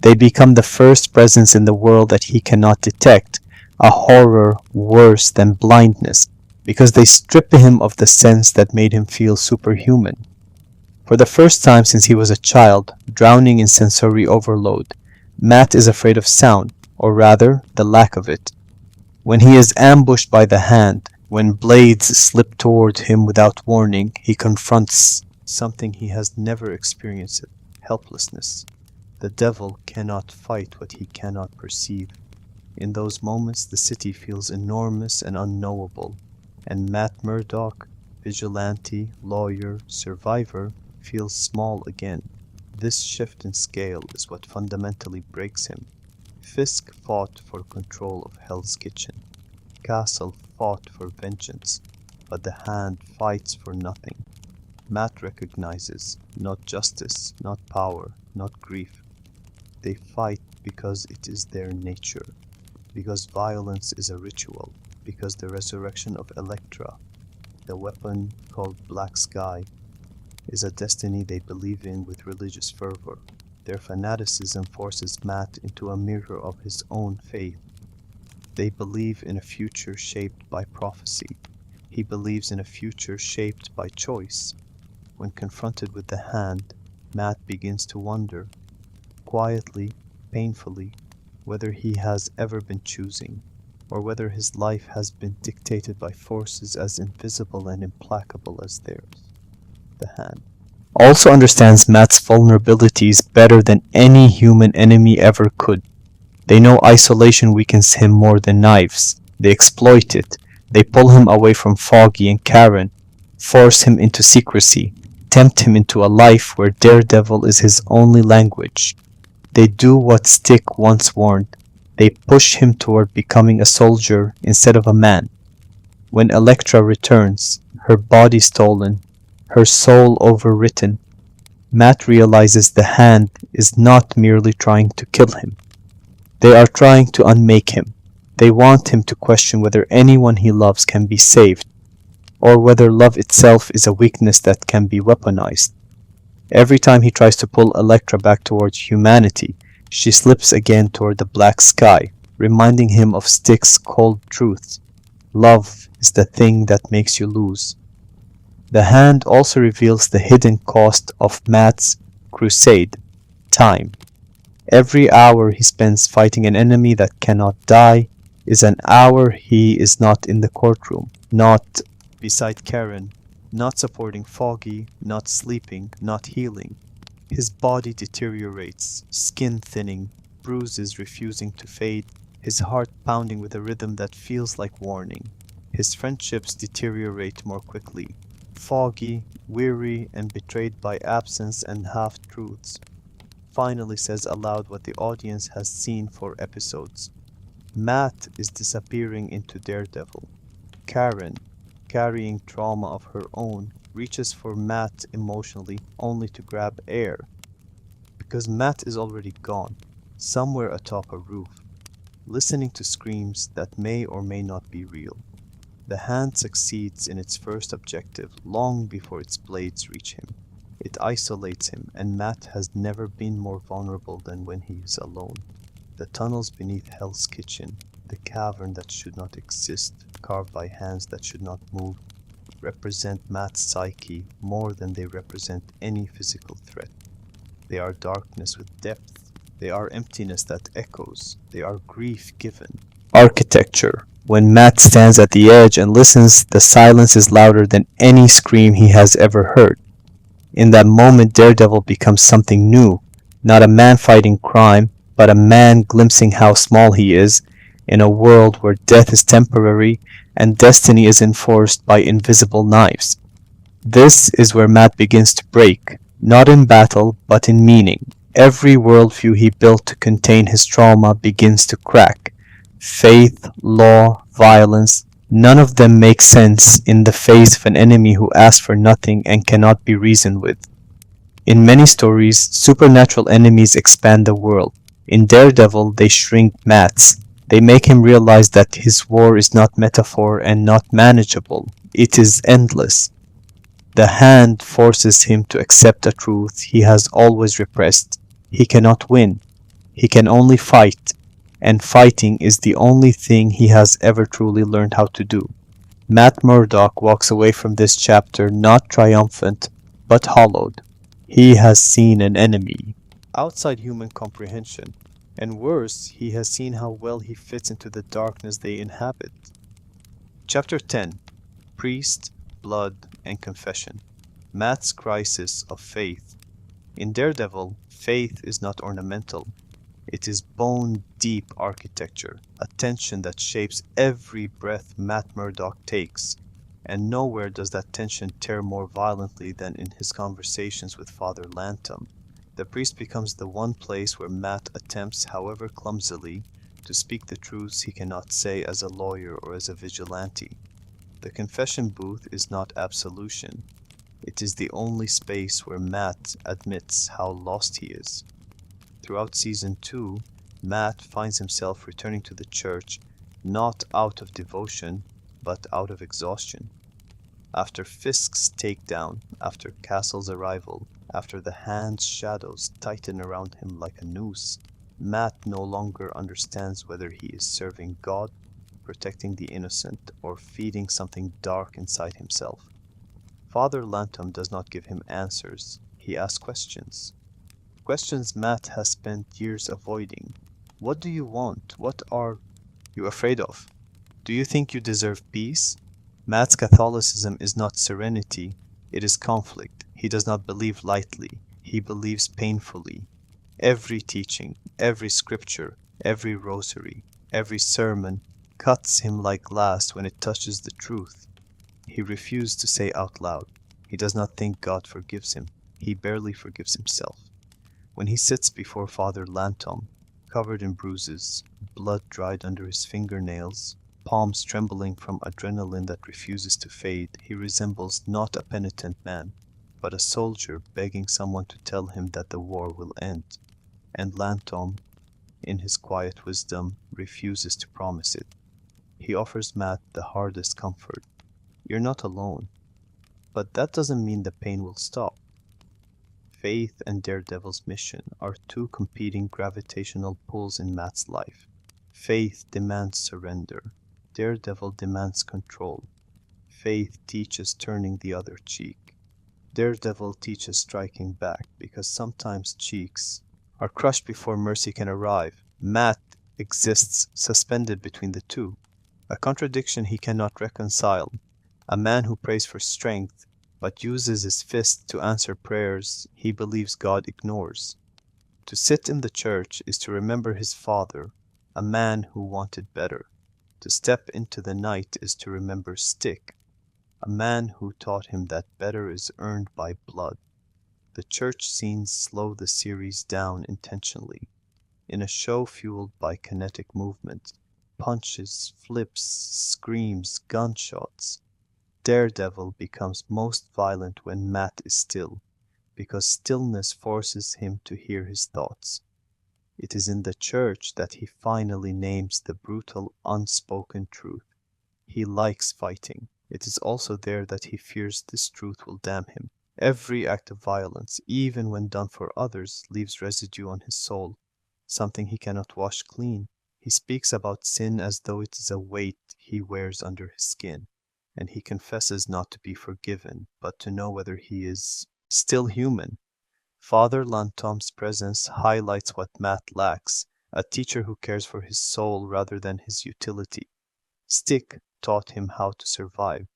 They become the first presence in the world that he cannot detect, a horror worse than blindness, because they strip him of the sense that made him feel superhuman. For the first time since he was a child, drowning in sensory overload, Matt is afraid of sound, or rather, the lack of it. When he is ambushed by the hand, when blades slip toward him without warning, he confronts something he has never experienced, helplessness. The devil cannot fight what he cannot perceive. In those moments the city feels enormous and unknowable, and Matt Murdock, vigilante, lawyer, survivor, feels small again. This shift in scale is what fundamentally breaks him. Fisk fought for control of Hell's Kitchen. Castle fought for vengeance, but the hand fights for nothing. Matt recognizes not justice, not power, not grief. They fight because it is their nature, because violence is a ritual, because the resurrection of Elektra, the weapon called Black Sky, is a destiny they believe in with religious fervor. Their fanaticism forces Matt into a mirror of his own faith. They believe in a future shaped by prophecy. He believes in a future shaped by choice. When confronted with the hand, Matt begins to wonder, quietly, painfully, whether he has ever been choosing, or whether his life has been dictated by forces as invisible and implacable as theirs. The hand also understands Matt's vulnerabilities better than any human enemy ever could. They know isolation weakens him more than knives. They exploit it. They pull him away from Foggy and Karen, force him into secrecy, tempt him into a life where Daredevil is his only language. They do what Stick once warned. They push him toward becoming a soldier instead of a man. When Elektra returns, her body stolen, her soul overwritten, Matt realizes the hand is not merely trying to kill him. They are trying to unmake him. They want him to question whether anyone he loves can be saved, or whether love itself is a weakness that can be weaponized. Every time he tries to pull Elektra back towards humanity, she slips again toward the black sky, reminding him of Stick's cold truth. Love is the thing that makes you lose. The hand also reveals the hidden cost of Matt's crusade, time. Every hour he spends fighting an enemy that cannot die is an hour he is not in the courtroom, not beside Karen, not supporting Foggy, not sleeping, not healing. His body deteriorates, skin thinning, bruises refusing to fade, his heart pounding with a rhythm that feels like warning. His friendships deteriorate more quickly. Foggy, weary, and betrayed by absence and half-truths, finally says aloud what the audience has seen for episodes. Matt is disappearing into Daredevil. Karen, carrying trauma of her own, reaches for Matt emotionally only to grab air. Because Matt is already gone, somewhere atop a roof, listening to screams that may or may not be real. The hand succeeds in its first objective long before its blades reach him. It isolates him, and Matt has never been more vulnerable than when he is alone. The tunnels beneath Hell's Kitchen, the cavern that should not exist, carved by hands that should not move, represent Matt's psyche more than they represent any physical threat. They are darkness with depth. They are emptiness that echoes. They are grief given. Architecture. When Matt stands at the edge and listens, the silence is louder than any scream he has ever heard. In that moment, Daredevil becomes something new, not a man fighting crime, but a man glimpsing how small he is in a world where death is temporary and destiny is enforced by invisible knives. This is where Matt begins to break, not in battle, but in meaning. Every worldview he built to contain his trauma begins to crack. Faith, law, violence, none of them make sense in the face of an enemy who asks for nothing and cannot be reasoned with. In many stories, supernatural enemies expand the world. In Daredevil, they shrink Matt's. They make him realize that his war is not metaphor and not manageable. It is endless. The hand forces him to accept a truth he has always repressed. He cannot win. He can only fight. And fighting is the only thing he has ever truly learned how to do. Matt Murdock walks away from this chapter not triumphant, but hollowed. He has seen an enemy outside human comprehension, and worse, he has seen how well he fits into the darkness they inhabit. Chapter 10. Priest, Blood, and Confession. Matt's Crisis of Faith. In Daredevil, faith is not ornamental. It is bone-deep architecture, a tension that shapes every breath Matt Murdock takes, and nowhere does that tension tear more violently than in his conversations with Father Lantom. The priest becomes the one place where Matt attempts, however clumsily, to speak the truths he cannot say as a lawyer or as a vigilante. The confession booth is not absolution. It is the only space where Matt admits how lost he is. Throughout Season 2, Matt finds himself returning to the church not out of devotion, but out of exhaustion. After Fisk's takedown, after Castle's arrival, after the Hand's shadows tighten around him like a noose, Matt no longer understands whether he is serving God, protecting the innocent, or feeding something dark inside himself. Father Lantom does not give him answers, he asks questions. Questions Matt has spent years avoiding. What do you want? What are you afraid of? Do you think you deserve peace? Matt's Catholicism is not serenity, it is conflict. He does not believe lightly, he believes painfully. Every teaching, every scripture, every rosary, every sermon cuts him like glass when it touches the truth. He refused to say out loud. He does not think God forgives him. He barely forgives himself. When he sits before Father Lantom, covered in bruises, blood dried under his fingernails, palms trembling from adrenaline that refuses to fade, he resembles not a penitent man, but a soldier begging someone to tell him that the war will end. And Lantom, in his quiet wisdom, refuses to promise it. He offers Matt the hardest comfort. You're not alone. But that doesn't mean the pain will stop. Faith and Daredevil's mission are two competing gravitational pulls in Matt's life. Faith demands surrender. Daredevil demands control. Faith teaches turning the other cheek. Daredevil teaches striking back, because sometimes cheeks are crushed before mercy can arrive. Matt exists suspended between the two, a contradiction he cannot reconcile. A man who prays for strength, but uses his fist to answer prayers he believes God ignores. To sit in the church is to remember his father, a man who wanted better. To step into the night is to remember Stick, a man who taught him that better is earned by blood. The church scenes slow the series down intentionally. In a show fueled by kinetic movement, punches, flips, screams, gunshots, Daredevil becomes most violent when Matt is still. because stillness forces him to hear his thoughts. It is in the church that he finally names the brutal, unspoken truth. He likes fighting. It is also there that he fears this truth will damn him. Every act of violence, even when done for others, leaves residue on his soul, something he cannot wash clean. He speaks about sin as though it is a weight he wears under his skin, and he confesses not to be forgiven, but to know whether he is still human. Father Lantom's presence highlights what Matt lacks, a teacher who cares for his soul rather than his utility. Stick taught him how to survive.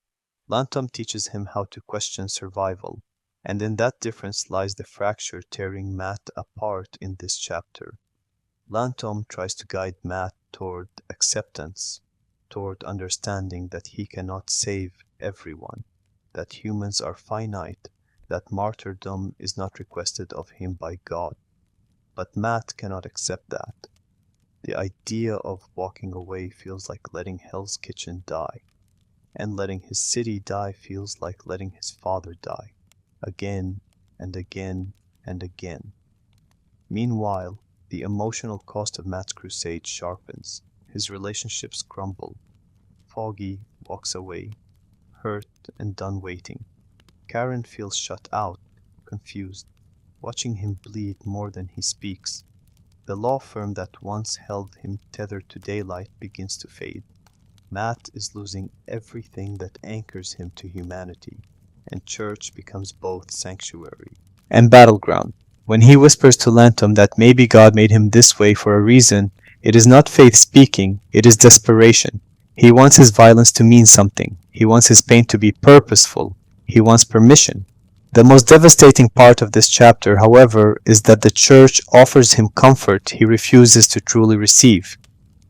Lantom teaches him how to question survival, and in that difference lies the fracture tearing Matt apart in this chapter. Lantom tries to guide Matt toward acceptance, toward understanding that he cannot save everyone, that humans are finite, that martyrdom is not requested of him by God. But Matt cannot accept that. The idea of walking away feels like letting Hell's Kitchen die, and letting his city die feels like letting his father die, again and again and again. Meanwhile, the emotional cost of Matt's crusade sharpens. His relationships crumble. Foggy walks away, hurt and done waiting. Karen feels shut out, confused, watching him bleed more than he speaks. The law firm that once held him tethered to daylight begins to fade. Matt is losing everything that anchors him to humanity, and church becomes both sanctuary and battleground. When he whispers to Lantom that maybe God made him this way for a reason, it is not faith speaking, it is desperation. He wants his violence to mean something. He wants his pain to be purposeful. He wants permission. The most devastating part of this chapter, however, is that the church offers him comfort he refuses to truly receive.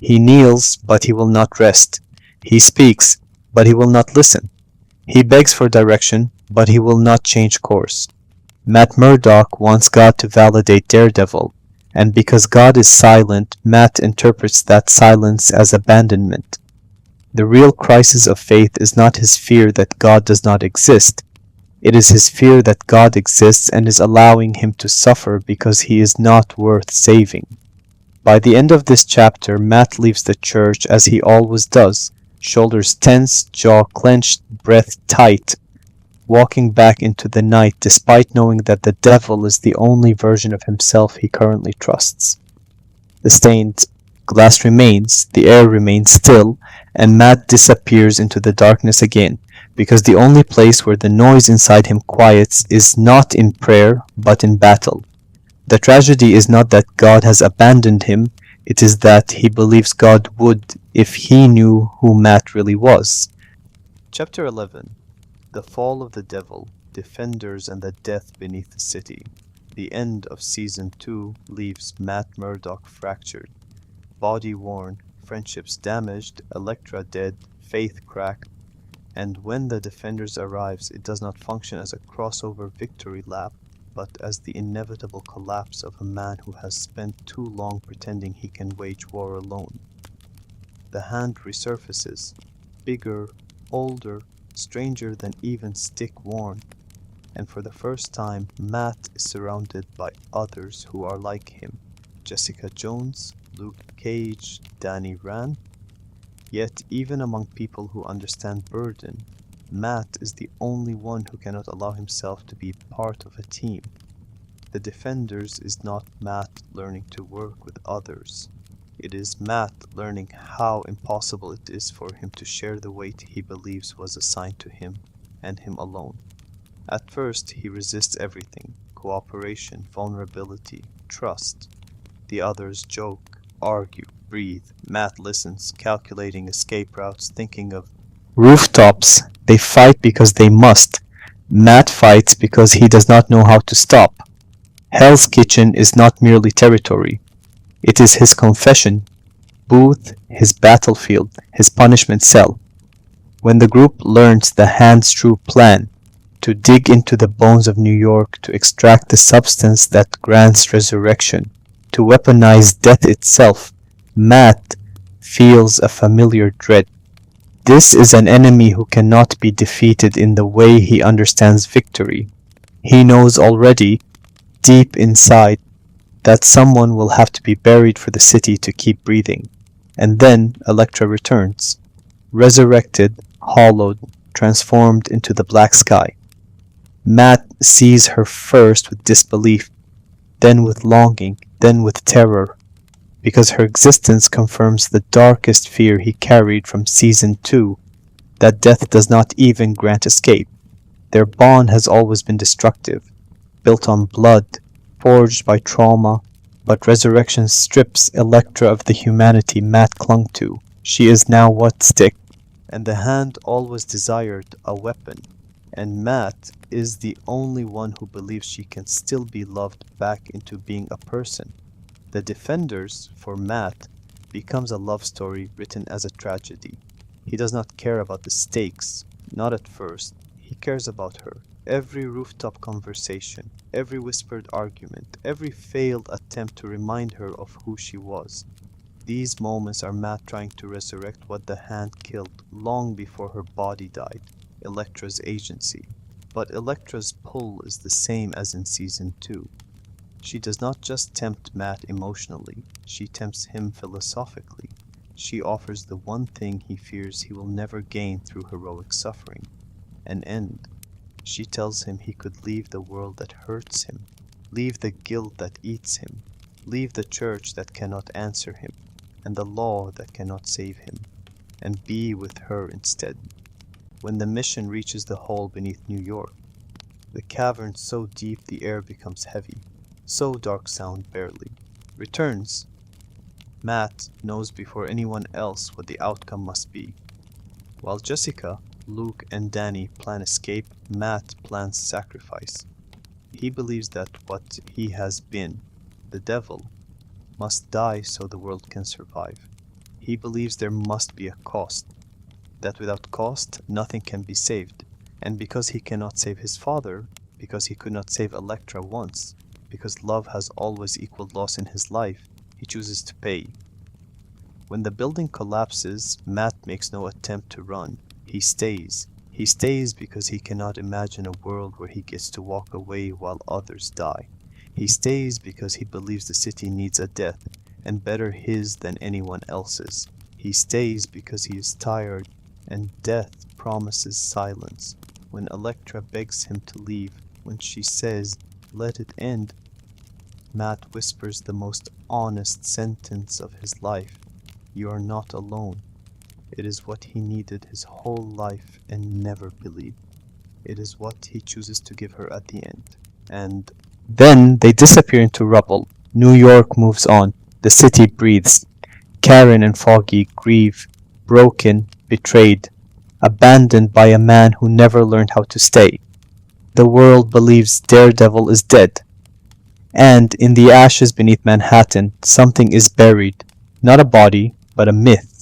He kneels, but he will not rest. He speaks, but he will not listen. He begs for direction, but he will not change course. Matt Murdock wants God to validate Daredevil, and because God is silent, Matt interprets that silence as abandonment. The real crisis of faith is not his fear that God does not exist. It is his fear that God exists and is allowing him to suffer because he is not worth saving. By the end of this chapter, Matt leaves the church as he always does, shoulders tense, jaw clenched, breath tight, walking back into the night despite knowing that the devil is the only version of himself he currently trusts. The stained glass remains, the air remains still, and Matt disappears into the darkness again, because the only place where the noise inside him quiets is not in prayer, but in battle. The tragedy is not that God has abandoned him, it is that he believes God would if he knew who Matt really was. Chapter 11. The Fall of the Devil, Defenders and the Death Beneath the City. The end of Season 2 leaves Matt Murdock fractured, body worn, friendships damaged, Elektra dead, faith cracked, and when the Defenders arrives, it does not function as a crossover victory lap, but as the inevitable collapse of a man who has spent too long pretending he can wage war alone. The hand resurfaces, bigger, older, stranger than even Stick worn, and for the first time Matt is surrounded by others who are like him. Jessica Jones, Luke Cage, Danny Rand. Yet even among people who understand burden, Matt is the only one who cannot allow himself to be part of a team. The Defenders is not Matt learning to work with others. It is Matt learning how impossible it is for him to share the weight he believes was assigned to him, and him alone. At first he resists everything: cooperation, vulnerability, trust. The others joke, argue, breathe. Matt listens, calculating escape routes, thinking of rooftops. They fight because they must. Matt fights because he does not know how to stop. Hell's Kitchen is not merely territory. It is his confession booth, his battlefield, his punishment cell. When the group learns the Hand's true plan, to dig into the bones of New York to extract the substance that grants resurrection, to weaponize death itself, Matt feels a familiar dread. This is an enemy who cannot be defeated in the way he understands victory. He knows already, deep inside, that someone will have to be buried for the city to keep breathing. And then Elektra returns, resurrected, hollowed, transformed into the black sky. Matt sees her first with disbelief, then with longing, then with terror, because her existence confirms the darkest fear he carried from season 2, that death does not even grant escape. Their bond has always been destructive, built on blood, forged by trauma, but resurrection strips Elektra of the humanity Matt clung to. She is now what stick, and the hand always desired a weapon, and Matt is the only one who believes she can still be loved back into being a person. The Defenders, for Matt, becomes a love story written as a tragedy. He does not care about the stakes, not at first. He cares about her. Every rooftop conversation, every whispered argument, every failed attempt to remind her of who she was. These moments are Matt trying to resurrect what the hand killed long before her body died, Elektra's agency. But Elektra's pull is the same as in season 2. She does not just tempt Matt emotionally, she tempts him philosophically. She offers the one thing he fears he will never gain through heroic suffering, an end. She tells him he could leave the world that hurts him, leave the guilt that eats him, leave the church that cannot answer him, and the law that cannot save him, and be with her instead. When the mission reaches the hole beneath New York, the cavern so deep the air becomes heavy, so dark sound barely returns. Matt knows before anyone else what the outcome must be. While Jessica, Luke, and Danny plan escape, Matt plans sacrifice. He believes that what he has been, the devil, must die so the world can survive. He believes there must be a cost, that without cost nothing can be saved. And because he cannot save his father, because he could not save Elektra once, because love has always equaled loss in his life, he chooses to pay. When the building collapses, Matt makes no attempt to run. He stays. He stays because he cannot imagine a world where he gets to walk away while others die. He stays because he believes the city needs a death, and better his than anyone else's. He stays because he is tired, and death promises silence. When Elektra begs him to leave, when she says, "Let it end," Matt whispers the most honest sentence of his life. "You are not alone." It is what he needed his whole life and never believed. It is what he chooses to give her at the end. And then they disappear into rubble. New York moves on. The city breathes. Karen and Foggy grieve, broken, betrayed, abandoned by a man who never learned how to stay. The world believes Daredevil is dead. And in the ashes beneath Manhattan, something is buried. Not a body, but a myth.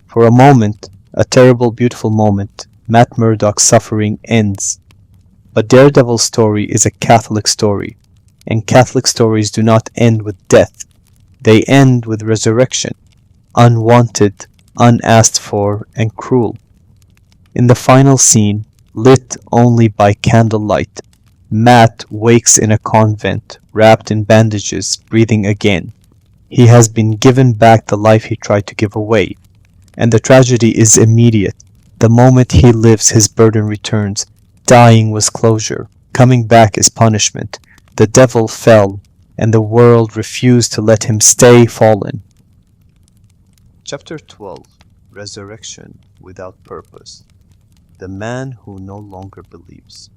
For a moment, a terrible, beautiful moment, Matt Murdock's suffering ends. But Daredevil's story is a Catholic story, and Catholic stories do not end with death. They end with resurrection, unwanted, unasked for, and cruel. In the final scene, lit only by candlelight, Matt wakes in a convent, wrapped in bandages, breathing again. He has been given back the life he tried to give away. And the tragedy is immediate. The moment he lives, his burden returns. Dying was closure. Coming back is punishment. The devil fell, and the world refused to let him stay fallen. Chapter 12. Resurrection Without Purpose. The Man Who No Longer Believes.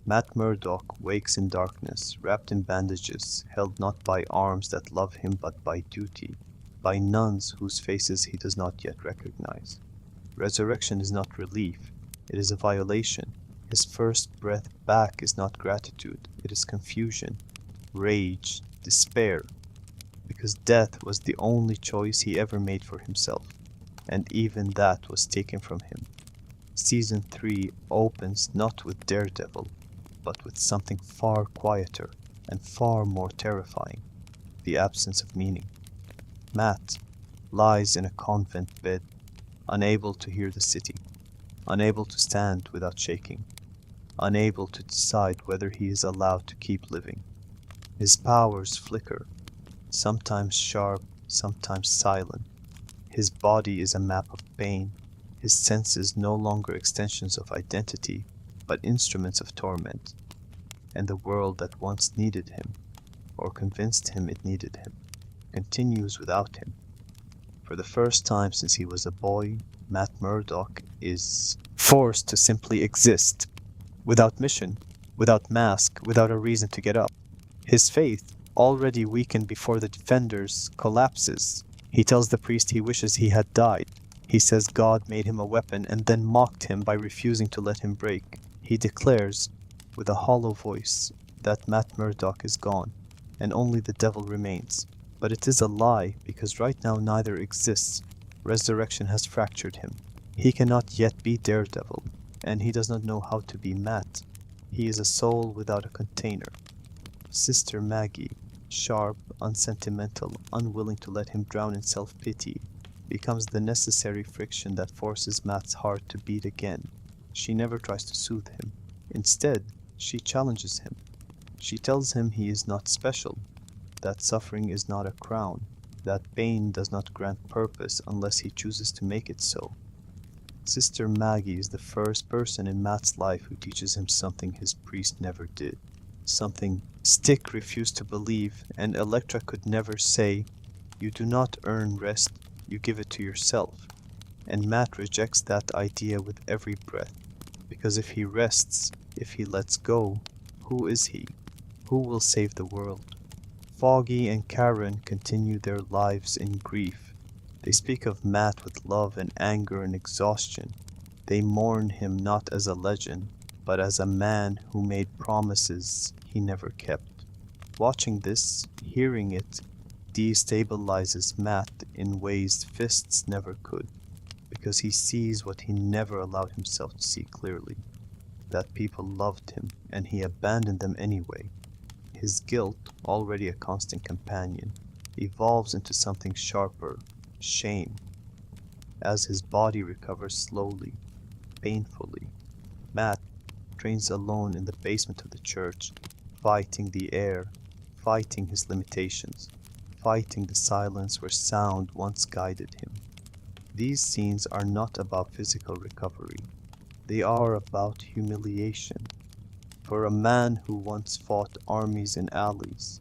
Matt Murdock wakes in darkness, wrapped in bandages, held not by arms that love him but by duty, by nuns whose faces he does not yet recognize. Resurrection is not relief, it is a violation. His first breath back is not gratitude, it is confusion, rage, despair, because death was the only choice he ever made for himself, and even that was taken from him. Season 3 opens not with Daredevil, but with something far quieter and far more terrifying, the absence of meaning. Matt lies in a convent bed, unable to hear the city, unable to stand without shaking, unable to decide whether he is allowed to keep living. His powers flicker, sometimes sharp, sometimes silent. His body is a map of pain, his senses no longer extensions of identity, but instruments of torment. And the world that once needed him, or convinced him it needed him, continues without him. For the first time since he was a boy, Matt Murdock is forced to simply exist, without mission, without mask, without a reason to get up. His faith, already weakened before the defenders, collapses. He tells the priest he wishes he had died. He says God made him a weapon and then mocked him by refusing to let him break. He declares, with a hollow voice, that Matt Murdock is gone, and only the devil remains. But it is a lie, because right now neither exists. Resurrection has fractured him. He cannot yet be Daredevil, and he does not know how to be Matt. He is a soul without a container. Sister Maggie, sharp, unsentimental, unwilling to let him drown in self-pity, becomes the necessary friction that forces Matt's heart to beat again. She never tries to soothe him. Instead, she challenges him. She tells him he is not special, that suffering is not a crown, that pain does not grant purpose unless he chooses to make it so. Sister Maggie is the first person in Matt's life who teaches him something his priest never did, something Stick refused to believe, and Elektra could never say, "You do not earn rest, you give it to yourself." And Matt rejects that idea with every breath, because if he rests, if he lets go, who is he? Who will save the world? Foggy and Karen continue their lives in grief. They speak of Matt with love and anger and exhaustion. They mourn him not as a legend, but as a man who made promises he never kept. Watching this, hearing it, destabilizes Matt in ways fists never could, because he sees what he never allowed himself to see clearly, that people loved him and he abandoned them anyway. His guilt, already a constant companion, evolves into something sharper, shame. As his body recovers slowly, painfully, Matt trains alone in the basement of the church, fighting the air, fighting his limitations, fighting the silence where sound once guided him. These scenes are not about physical recovery. They are about humiliation. For a man who once fought armies in alleys,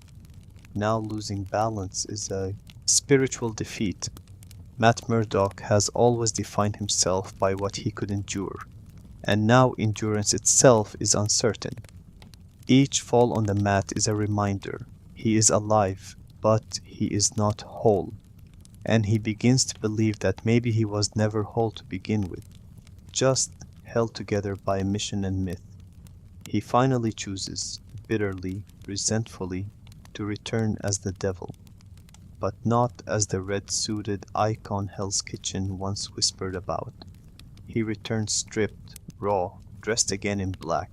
now losing balance is a spiritual defeat. Matt Murdock has always defined himself by what he could endure, and now endurance itself is uncertain. Each fall on the mat is a reminder. He is alive, but he is not whole, and he begins to believe that maybe he was never whole to begin with, just held together by mission and myth. He finally chooses, bitterly, resentfully, to return as the devil, but not as the red-suited icon Hell's Kitchen once whispered about. He returns stripped, raw, dressed again in black.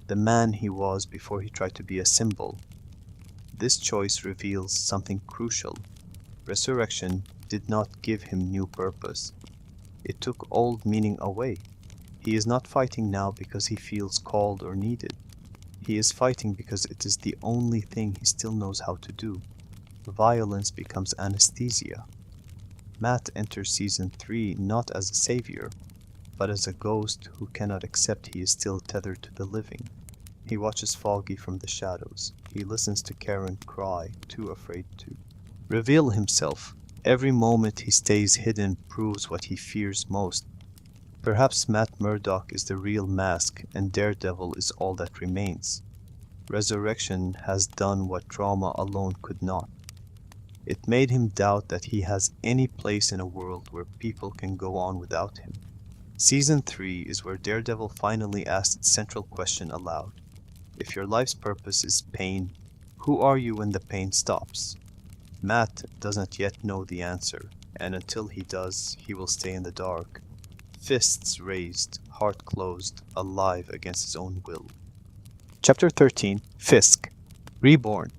The man he was before he tried to be a symbol. This choice reveals something crucial. Resurrection did not give him new purpose. It took old meaning away. He is not fighting now because he feels called or needed. He is fighting because it is the only thing he still knows how to do. Violence becomes anesthesia. Matt enters Season 3 not as a savior, but as a ghost who cannot accept he is still tethered to the living. He watches Foggy from the shadows. He listens to Karen cry, too afraid to reveal himself. Every moment he stays hidden proves what he fears most. Perhaps Matt Murdock is the real mask, and Daredevil is all that remains. Resurrection has done what trauma alone could not. It made him doubt that he has any place in a world where people can go on without him. Season 3 is where Daredevil finally asks its central question aloud. If your life's purpose is pain, who are you when the pain stops? Matt doesn't yet know the answer, and until he does, he will stay in the dark. Fists raised, heart closed, alive against his own will. Chapter 13, Fisk. Reborn.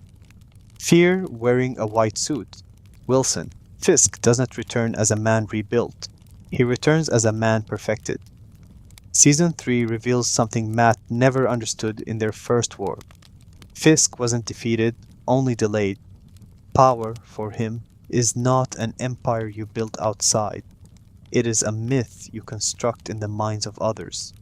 Fear wearing a white suit. Wilson. Fisk does not return as a man rebuilt. He returns as a man perfected. Season 3 reveals something Matt never understood in their first war. Fisk wasn't defeated, only delayed. Power, for him, is not an empire you build outside. It is a myth you construct in the minds of others.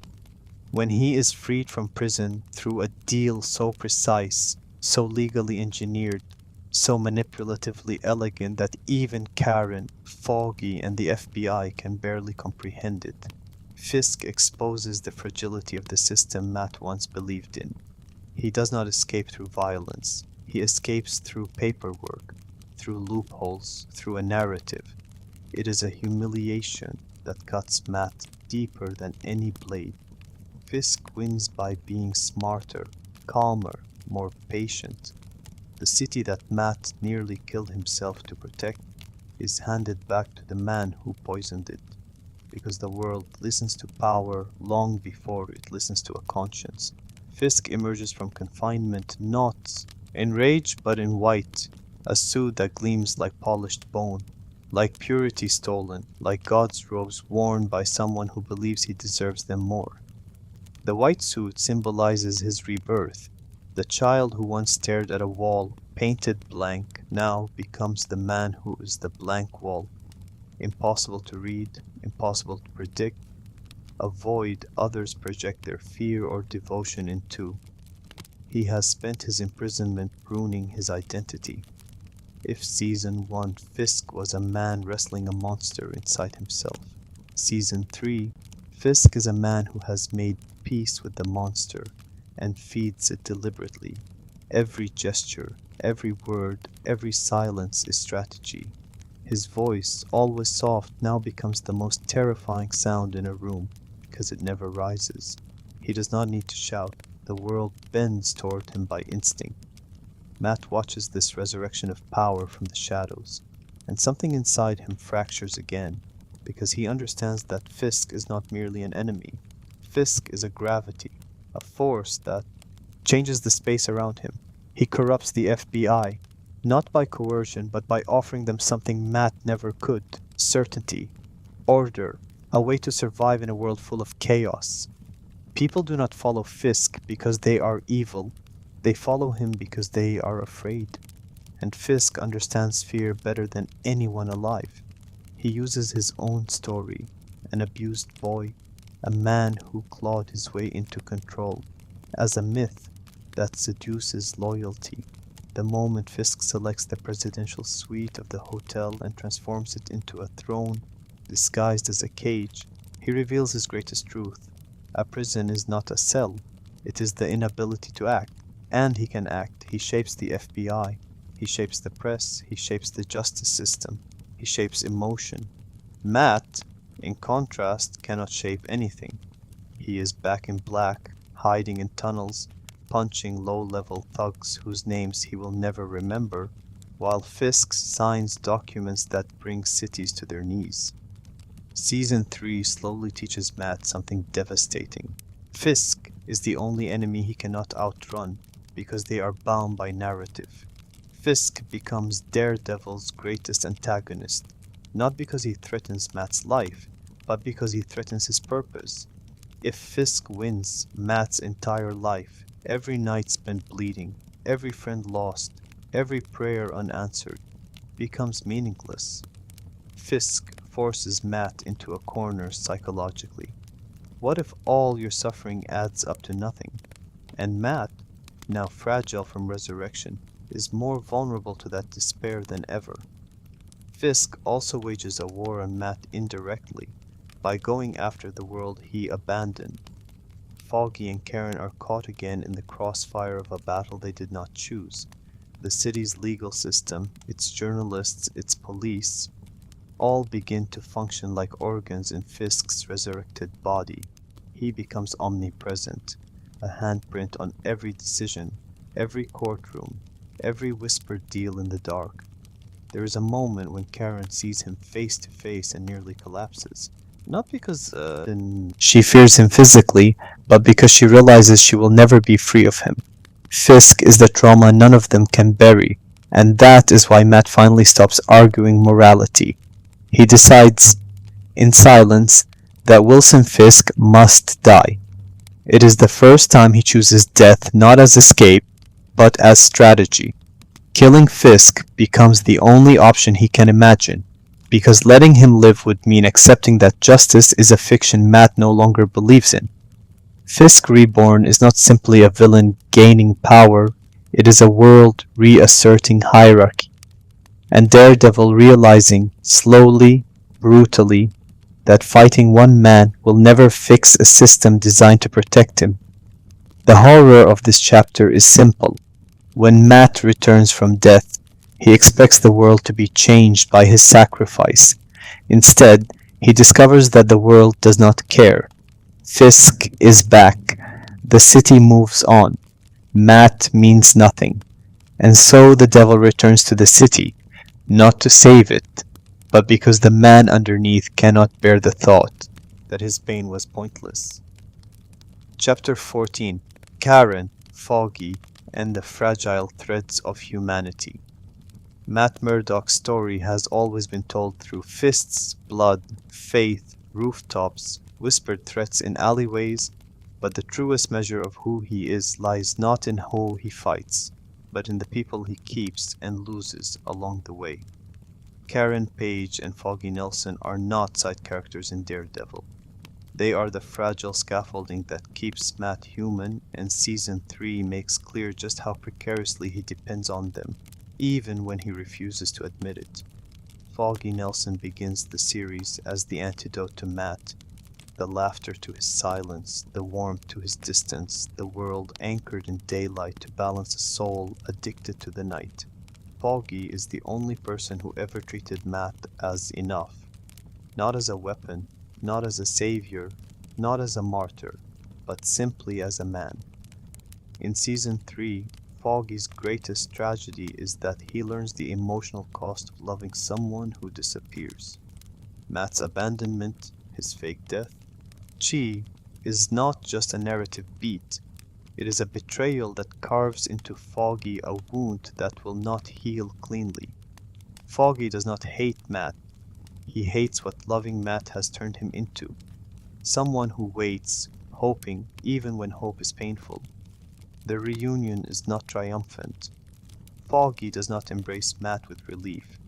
When he is freed from prison through a deal so precise, so legally engineered, so manipulatively elegant that even Karen, Foggy, and the FBI can barely comprehend it, Fisk exposes the fragility of the system Matt once believed in. He does not escape through violence. He escapes through paperwork, through loopholes, through a narrative. It is a humiliation that cuts Matt deeper than any blade. Fisk wins by being smarter, calmer, more patient. The city that Matt nearly killed himself to protect is handed back to the man who poisoned it, because the world listens to power long before it listens to a conscience. Fisk emerges from confinement not in rage but in white, a suit that gleams like polished bone, like purity stolen, like God's robes worn by someone who believes he deserves them more. The white suit symbolizes his rebirth. The child who once stared at a wall, painted blank, now becomes the man who is the blank wall. Impossible to read, impossible to predict, a void others project their fear or devotion into. He has spent his imprisonment pruning his identity. If Season 1 Fisk was a man wrestling a monster inside himself, Season 3 Fisk is a man who has made peace with the monster and feeds it deliberately. Every gesture, every word, every silence is strategy. His voice, always soft, now becomes the most terrifying sound in a room because it never rises. He does not need to shout. The world bends toward him by instinct. Matt watches this resurrection of power from the shadows, and something inside him fractures again, because he understands that Fisk is not merely an enemy. Fisk is a gravity, a force that changes the space around him. He corrupts the FBI, not by coercion, but by offering them something Matt never could: certainty, order, a way to survive in a world full of chaos. People do not follow Fisk because they are evil. They follow him because they are afraid. And Fisk understands fear better than anyone alive. He uses his own story, an abused boy, a man who clawed his way into control, as a myth that seduces loyalty. The moment Fisk selects the presidential suite of the hotel and transforms it into a throne disguised as a cage, he reveals his greatest truth. A prison is not a cell, it is the inability to act. And he can act. He shapes the FBI, he shapes the press, he shapes the justice system, he shapes emotion. Matt, in contrast, cannot shape anything. He is back in black, hiding in tunnels, punching low-level thugs whose names he will never remember, while Fisk signs documents that bring cities to their knees. Season 3 slowly teaches Matt something devastating. Fisk is the only enemy he cannot outrun, because they are bound by narrative. Fisk becomes Daredevil's greatest antagonist, not because he threatens Matt's life, but because he threatens his purpose. If Fisk wins, Matt's entire life, every night spent bleeding, every friend lost, every prayer unanswered, becomes meaningless. Fisk forces Matt into a corner psychologically. What if all your suffering adds up to nothing? And Matt, now fragile from resurrection, is more vulnerable to that despair than ever. Fisk also wages a war on Matt indirectly, by going after the world he abandoned. Foggy and Karen are caught again in the crossfire of a battle they did not choose. The city's legal system, its journalists, its police, all begin to function like organs in Fisk's resurrected body. He becomes omnipresent, a handprint on every decision, every courtroom, every whispered deal in the dark. There is a moment when Karen sees him face to face and nearly collapses. Not because she fears him physically, but because she realizes she will never be free of him. Fisk is the trauma none of them can bury, and that is why Matt finally stops arguing morality. He decides, in silence, that Wilson Fisk must die. It is the first time he chooses death not as escape, but as strategy. Killing Fisk becomes the only option he can imagine, because letting him live would mean accepting that justice is a fiction Matt no longer believes in. Fisk Reborn is not simply a villain gaining power, it is a world reasserting hierarchy, and Daredevil realizing, slowly, brutally, that fighting one man will never fix a system designed to protect him. The horror of this chapter is simple. When Matt returns from death, he expects the world to be changed by his sacrifice. Instead, he discovers that the world does not care. Fisk is back. The city moves on. Matt means nothing. And so the devil returns to the city, not to save it, but because the man underneath cannot bear the thought that his pain was pointless. Chapter 14. Karen, Foggy, and the Fragile Threads of Humanity. Matt Murdock's story has always been told through fists, blood, faith, rooftops, whispered threats in alleyways, but the truest measure of who he is lies not in who he fights, but in the people he keeps and loses along the way. Karen Page and Foggy Nelson are not side characters in Daredevil. They are the fragile scaffolding that keeps Matt human, and Season 3 makes clear just how precariously he depends on them, even when he refuses to admit it. Foggy Nelson begins the series as the antidote to Matt, the laughter to his silence, the warmth to his distance, the world anchored in daylight to balance a soul addicted to the night. Foggy is the only person who ever treated Matt as enough, not as a weapon, not as a savior, not as a martyr, but simply as a man. In Season 3, Foggy's greatest tragedy is that he learns the emotional cost of loving someone who disappears. Matt's abandonment, his fake death. Chi is not just a narrative beat, it is a betrayal that carves into Foggy a wound that will not heal cleanly. Foggy does not hate Matt, he hates what loving Matt has turned him into. Someone who waits, hoping even when hope is painful. The reunion is not triumphant. Foggy does not embrace Matt with relief.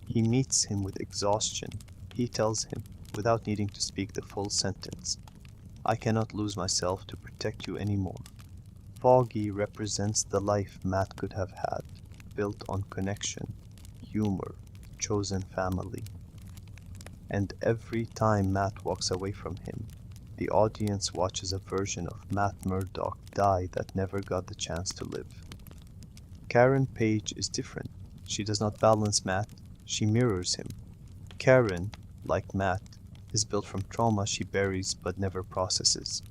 He meets him with exhaustion. He tells him, without needing to speak the full sentence, "I cannot lose myself to protect you anymore." Foggy represents the life Matt could have had, built on connection, humor, chosen family. And every time Matt walks away from him, the audience watches a version of Matt Murdock die that never got the chance to live. Karen Page is different. She does not balance Matt, she mirrors him. Karen, like Matt, is built from trauma she buries but never processes.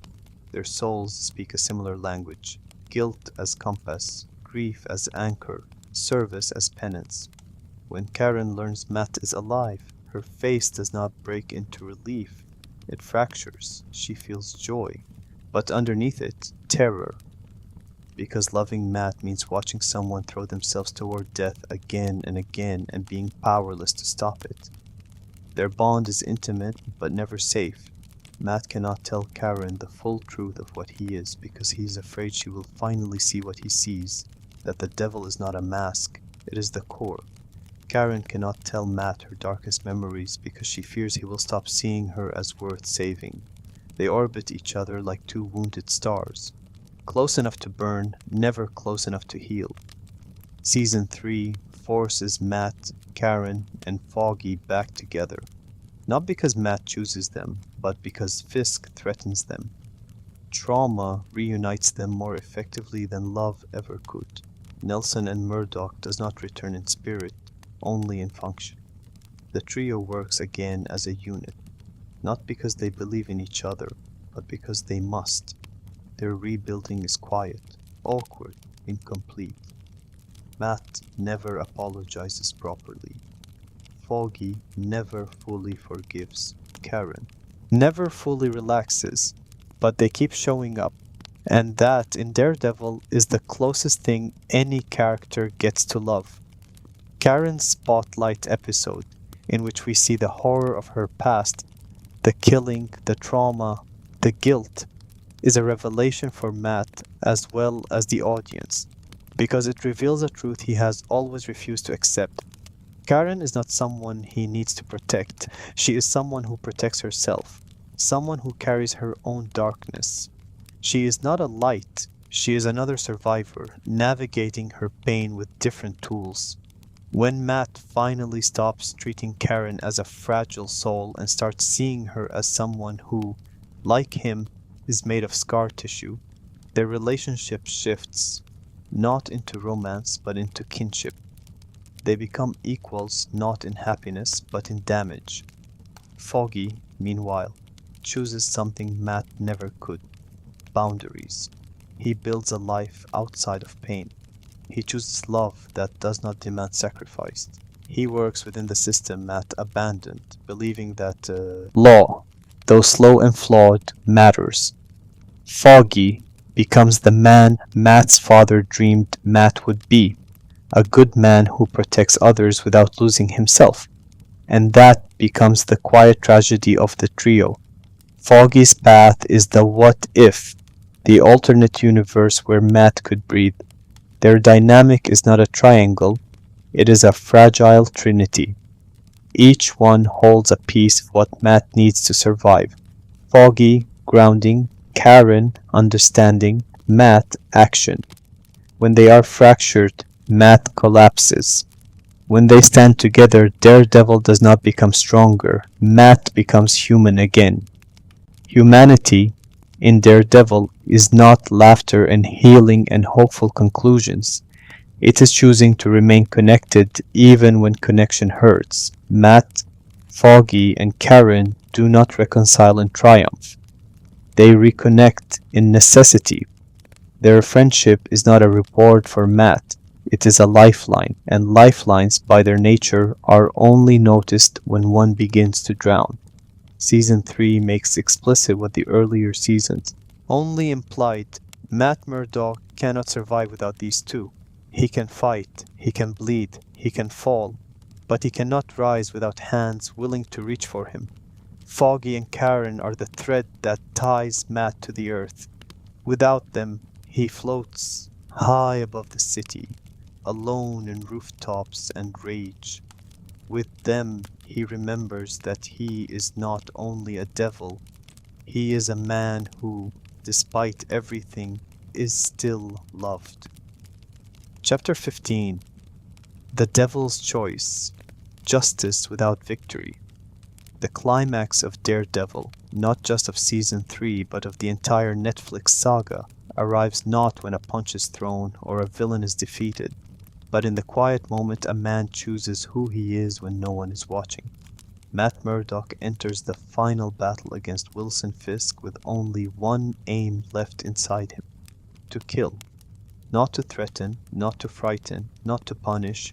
Their souls speak a similar language, guilt as compass, grief as anchor, service as penance. When Karen learns Matt is alive, her face does not break into relief, it fractures. She feels joy, but underneath it, terror. Because loving Matt means watching someone throw themselves toward death again and again and being powerless to stop it. Their bond is intimate, but never safe. Matt cannot tell Karen the full truth of what he is because he is afraid she will finally see what he sees, that the devil is not a mask, it is the core. Karen cannot tell Matt her darkest memories because she fears he will stop seeing her as worth saving. They orbit each other like two wounded stars, close enough to burn, never close enough to heal. Season 3 forces Matt, Karen, and Foggy back together, not because Matt chooses them, but because Fisk threatens them. Trauma reunites them more effectively than love ever could. Nelson and Murdock does not return in spirit, only in function. The trio works again as a unit, not because they believe in each other, but because they must. Their rebuilding is quiet, awkward, incomplete. Matt never apologizes properly. Foggy never fully forgives Karen. Never fully relaxes, but they keep showing up. And that, in Daredevil, is the closest thing any character gets to love. Karen's spotlight episode, in which we see the horror of her past, The killing, the trauma, the guilt is a revelation for Matt as well as the audience, because it reveals a truth he has always refused to accept. Karen is not someone he needs to protect. She is someone who protects herself, someone who carries her own darkness. She is not a light, she is another survivor, navigating her pain with different tools. When Matt finally stops treating Karen as a fragile soul and starts seeing her as someone who, like him, is made of scar tissue, their relationship shifts, not into romance but into kinship. They become equals not in happiness but in damage. Foggy, meanwhile, chooses something Matt never could: boundaries. He builds a life outside of pain. He chooses love that does not demand sacrifice. He works within the system Matt abandoned, believing that law, though slow and flawed, matters. Foggy becomes the man Matt's father dreamed Matt would be, a good man who protects others without losing himself. And that becomes the quiet tragedy of the trio. Foggy's path is the what if, the alternate universe where Matt could breathe. Their dynamic is not a triangle, it is a fragile trinity. Each one holds a piece of what Matt needs to survive. Foggy, grounding; Karen, understanding; Matt, action. When they are fractured, Matt collapses. When they stand together, Daredevil does not become stronger, Matt becomes human again. Humanity, in Daredevil, is not laughter and healing and hopeful conclusions. It is choosing to remain connected even when connection hurts. Matt, Foggy, and Karen do not reconcile in triumph. They reconnect in necessity. Their friendship is not a reward for Matt, it is a lifeline, and lifelines by their nature are only noticed when one begins to drown. Season 3 makes explicit what the earlier seasons only implied. Matt Murdock cannot survive without these two. He can fight, he can bleed, he can fall, but he cannot rise without hands willing to reach for him. Foggy and Karen are the thread that ties Matt to the earth. Without them, he floats high above the city, alone in rooftops and rage. With them, he remembers that he is not only a devil, he is a man who, despite everything, is still loved. Chapter 15: The Devil's Choice. Justice without victory. The climax of Daredevil, not just of Season 3 but of the entire Netflix saga, arrives not when a punch is thrown or a villain is defeated, but in the quiet moment a man chooses who he is when no one is watching. Matt Murdock enters the final battle against Wilson Fisk with only one aim left inside him: to kill. Not to threaten, not to frighten, not to punish,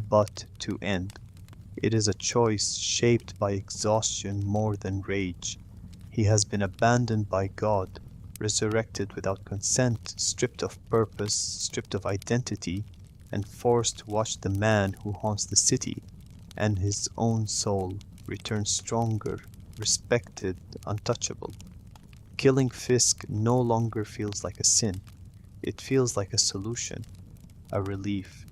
but to end. It is a choice shaped by exhaustion more than rage. He has been abandoned by God, resurrected without consent, stripped of purpose, stripped of identity, and forced to watch the man who haunts the city and his own soul return stronger, respected, untouchable. Killing Fisk no longer feels like a sin. It feels like a solution, a relief,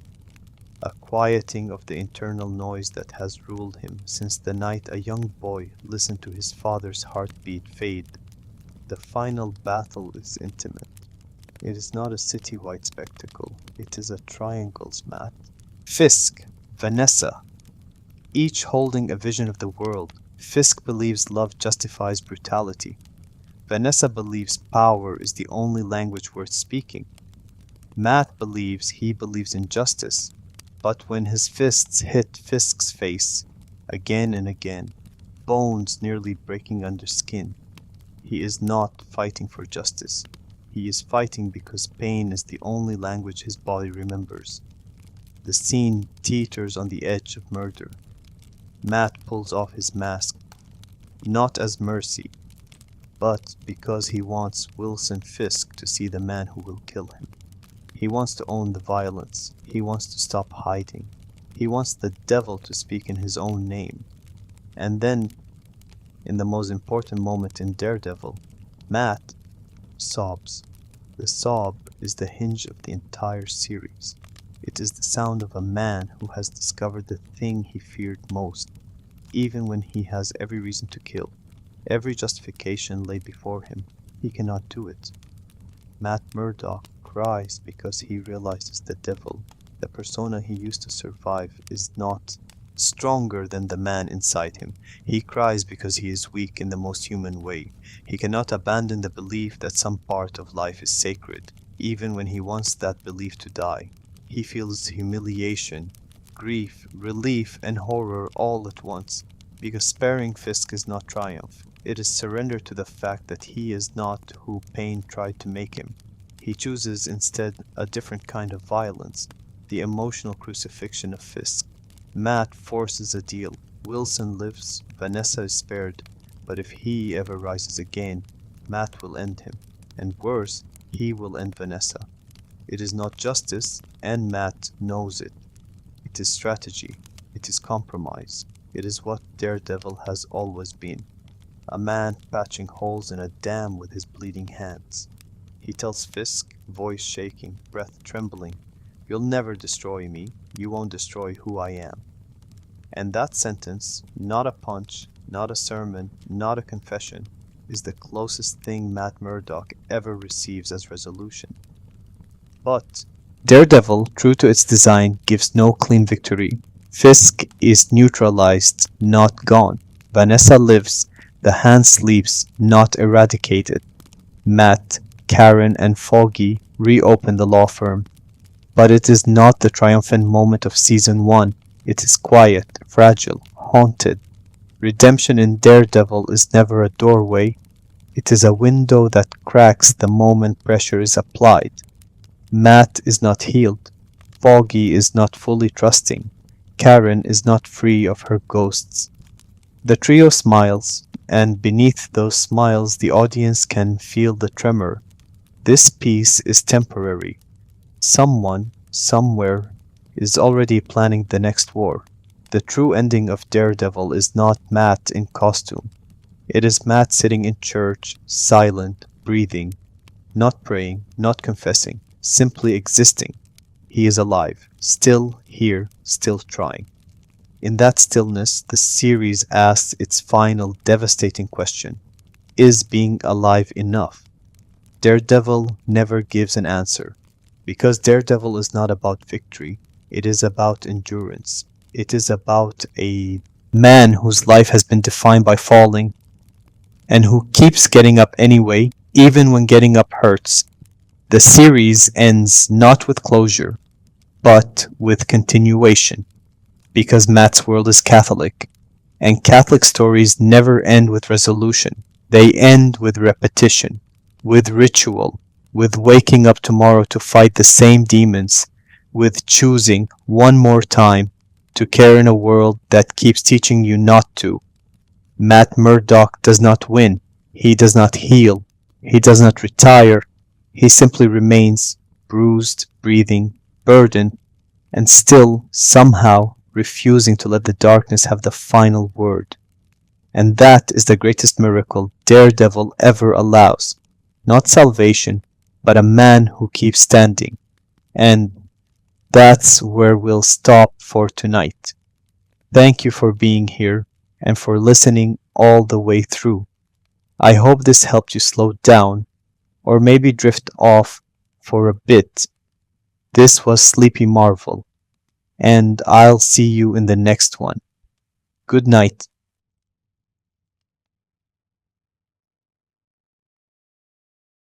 a quieting of the internal noise that has ruled him since the night a young boy listened to his father's heartbeat fade. The final battle is intimate. It is not a citywide spectacle, it is a triangle's map. Fisk, Vanessa, each holding a vision of the world. Fisk believes love justifies brutality. Vanessa believes power is the only language worth speaking. Matt believes he believes in justice, but when his fists hit Fisk's face, again and again, bones nearly breaking under skin, he is not fighting for justice. He is fighting because pain is the only language his body remembers. The scene teeters on the edge of murder. Matt pulls off his mask, not as mercy, but because he wants Wilson Fisk to see the man who will kill him. He wants to own the violence. He wants to stop hiding. He wants the devil to speak in his own name. And then In the most important moment in Daredevil, Matt sobs. The sob is the hinge of the entire series. It is the sound of a man who has discovered the thing he feared most, even when he has every reason to kill. Every justification laid before him, he cannot do it. Matt Murdock cries because he realizes the devil, the persona he used to survive, is not stronger than the man inside him. He cries because he is weak in the most human way. He cannot abandon the belief that some part of life is sacred, even when he wants that belief to die. He feels humiliation, grief, relief, and horror all at once, because sparing Fisk is not triumph. It is surrender to the fact that he is not who pain tried to make him. He chooses instead a different kind of violence, the emotional crucifixion of Fisk. Matt forces a deal. Wilson lives, Vanessa is spared, but if he ever rises again, Matt will end him. And worse, he will end Vanessa. It is not justice, and Matt knows it. It is strategy. It is compromise. It is what Daredevil has always been. A man patching holes in a dam with his bleeding hands. He tells Fisk, voice shaking, breath trembling, "You'll never destroy me. You won't destroy who I am." And that sentence, not a punch, not a sermon, not a confession, is the closest thing Matt Murdock ever receives as resolution. But Daredevil, true to its design, gives no clean victory. Fisk is neutralized, not gone. Vanessa lives, the hand sleeps, not eradicated. Matt, Karen, and Foggy reopen the law firm. But it is not the triumphant moment of season 1. It is quiet, fragile, haunted. Redemption in Daredevil is never a doorway. It is a window that cracks the moment pressure is applied. Matt is not healed. Foggy is not fully trusting. Karen is not free of her ghosts. The trio smiles, and beneath those smiles the audience can feel the tremor. This peace is temporary. Someone, somewhere, is already planning the next war. The true ending of Daredevil is not Matt in costume. It is Matt sitting in church, silent, breathing, not praying, not confessing, simply existing. He is alive, still here, still trying. In that stillness, the series asks its final devastating question: is being alive enough? Daredevil never gives an answer, because Daredevil is not about victory, it is about endurance. It is about a man whose life has been defined by falling, and who keeps getting up anyway, even when getting up hurts. The series ends not with closure, but with continuation, because Matt's world is Catholic, and Catholic stories never end with resolution. They end with repetition, with ritual, with waking up tomorrow to fight the same demons, with choosing one more time to care in a world that keeps teaching you not to. Matt Murdock does not win. He does not heal. He does not retire. He simply remains bruised, breathing, burdened, and still, somehow, refusing to let the darkness have the final word. And that is the greatest miracle Daredevil ever allows. Not salvation, but a man who keeps standing. And that's where we'll stop for tonight. Thank you for being here and for listening all the way through. I hope this helped you slow down or maybe drift off for a bit. This was SleepyMarvel, and I'll see you in the next one. Good night.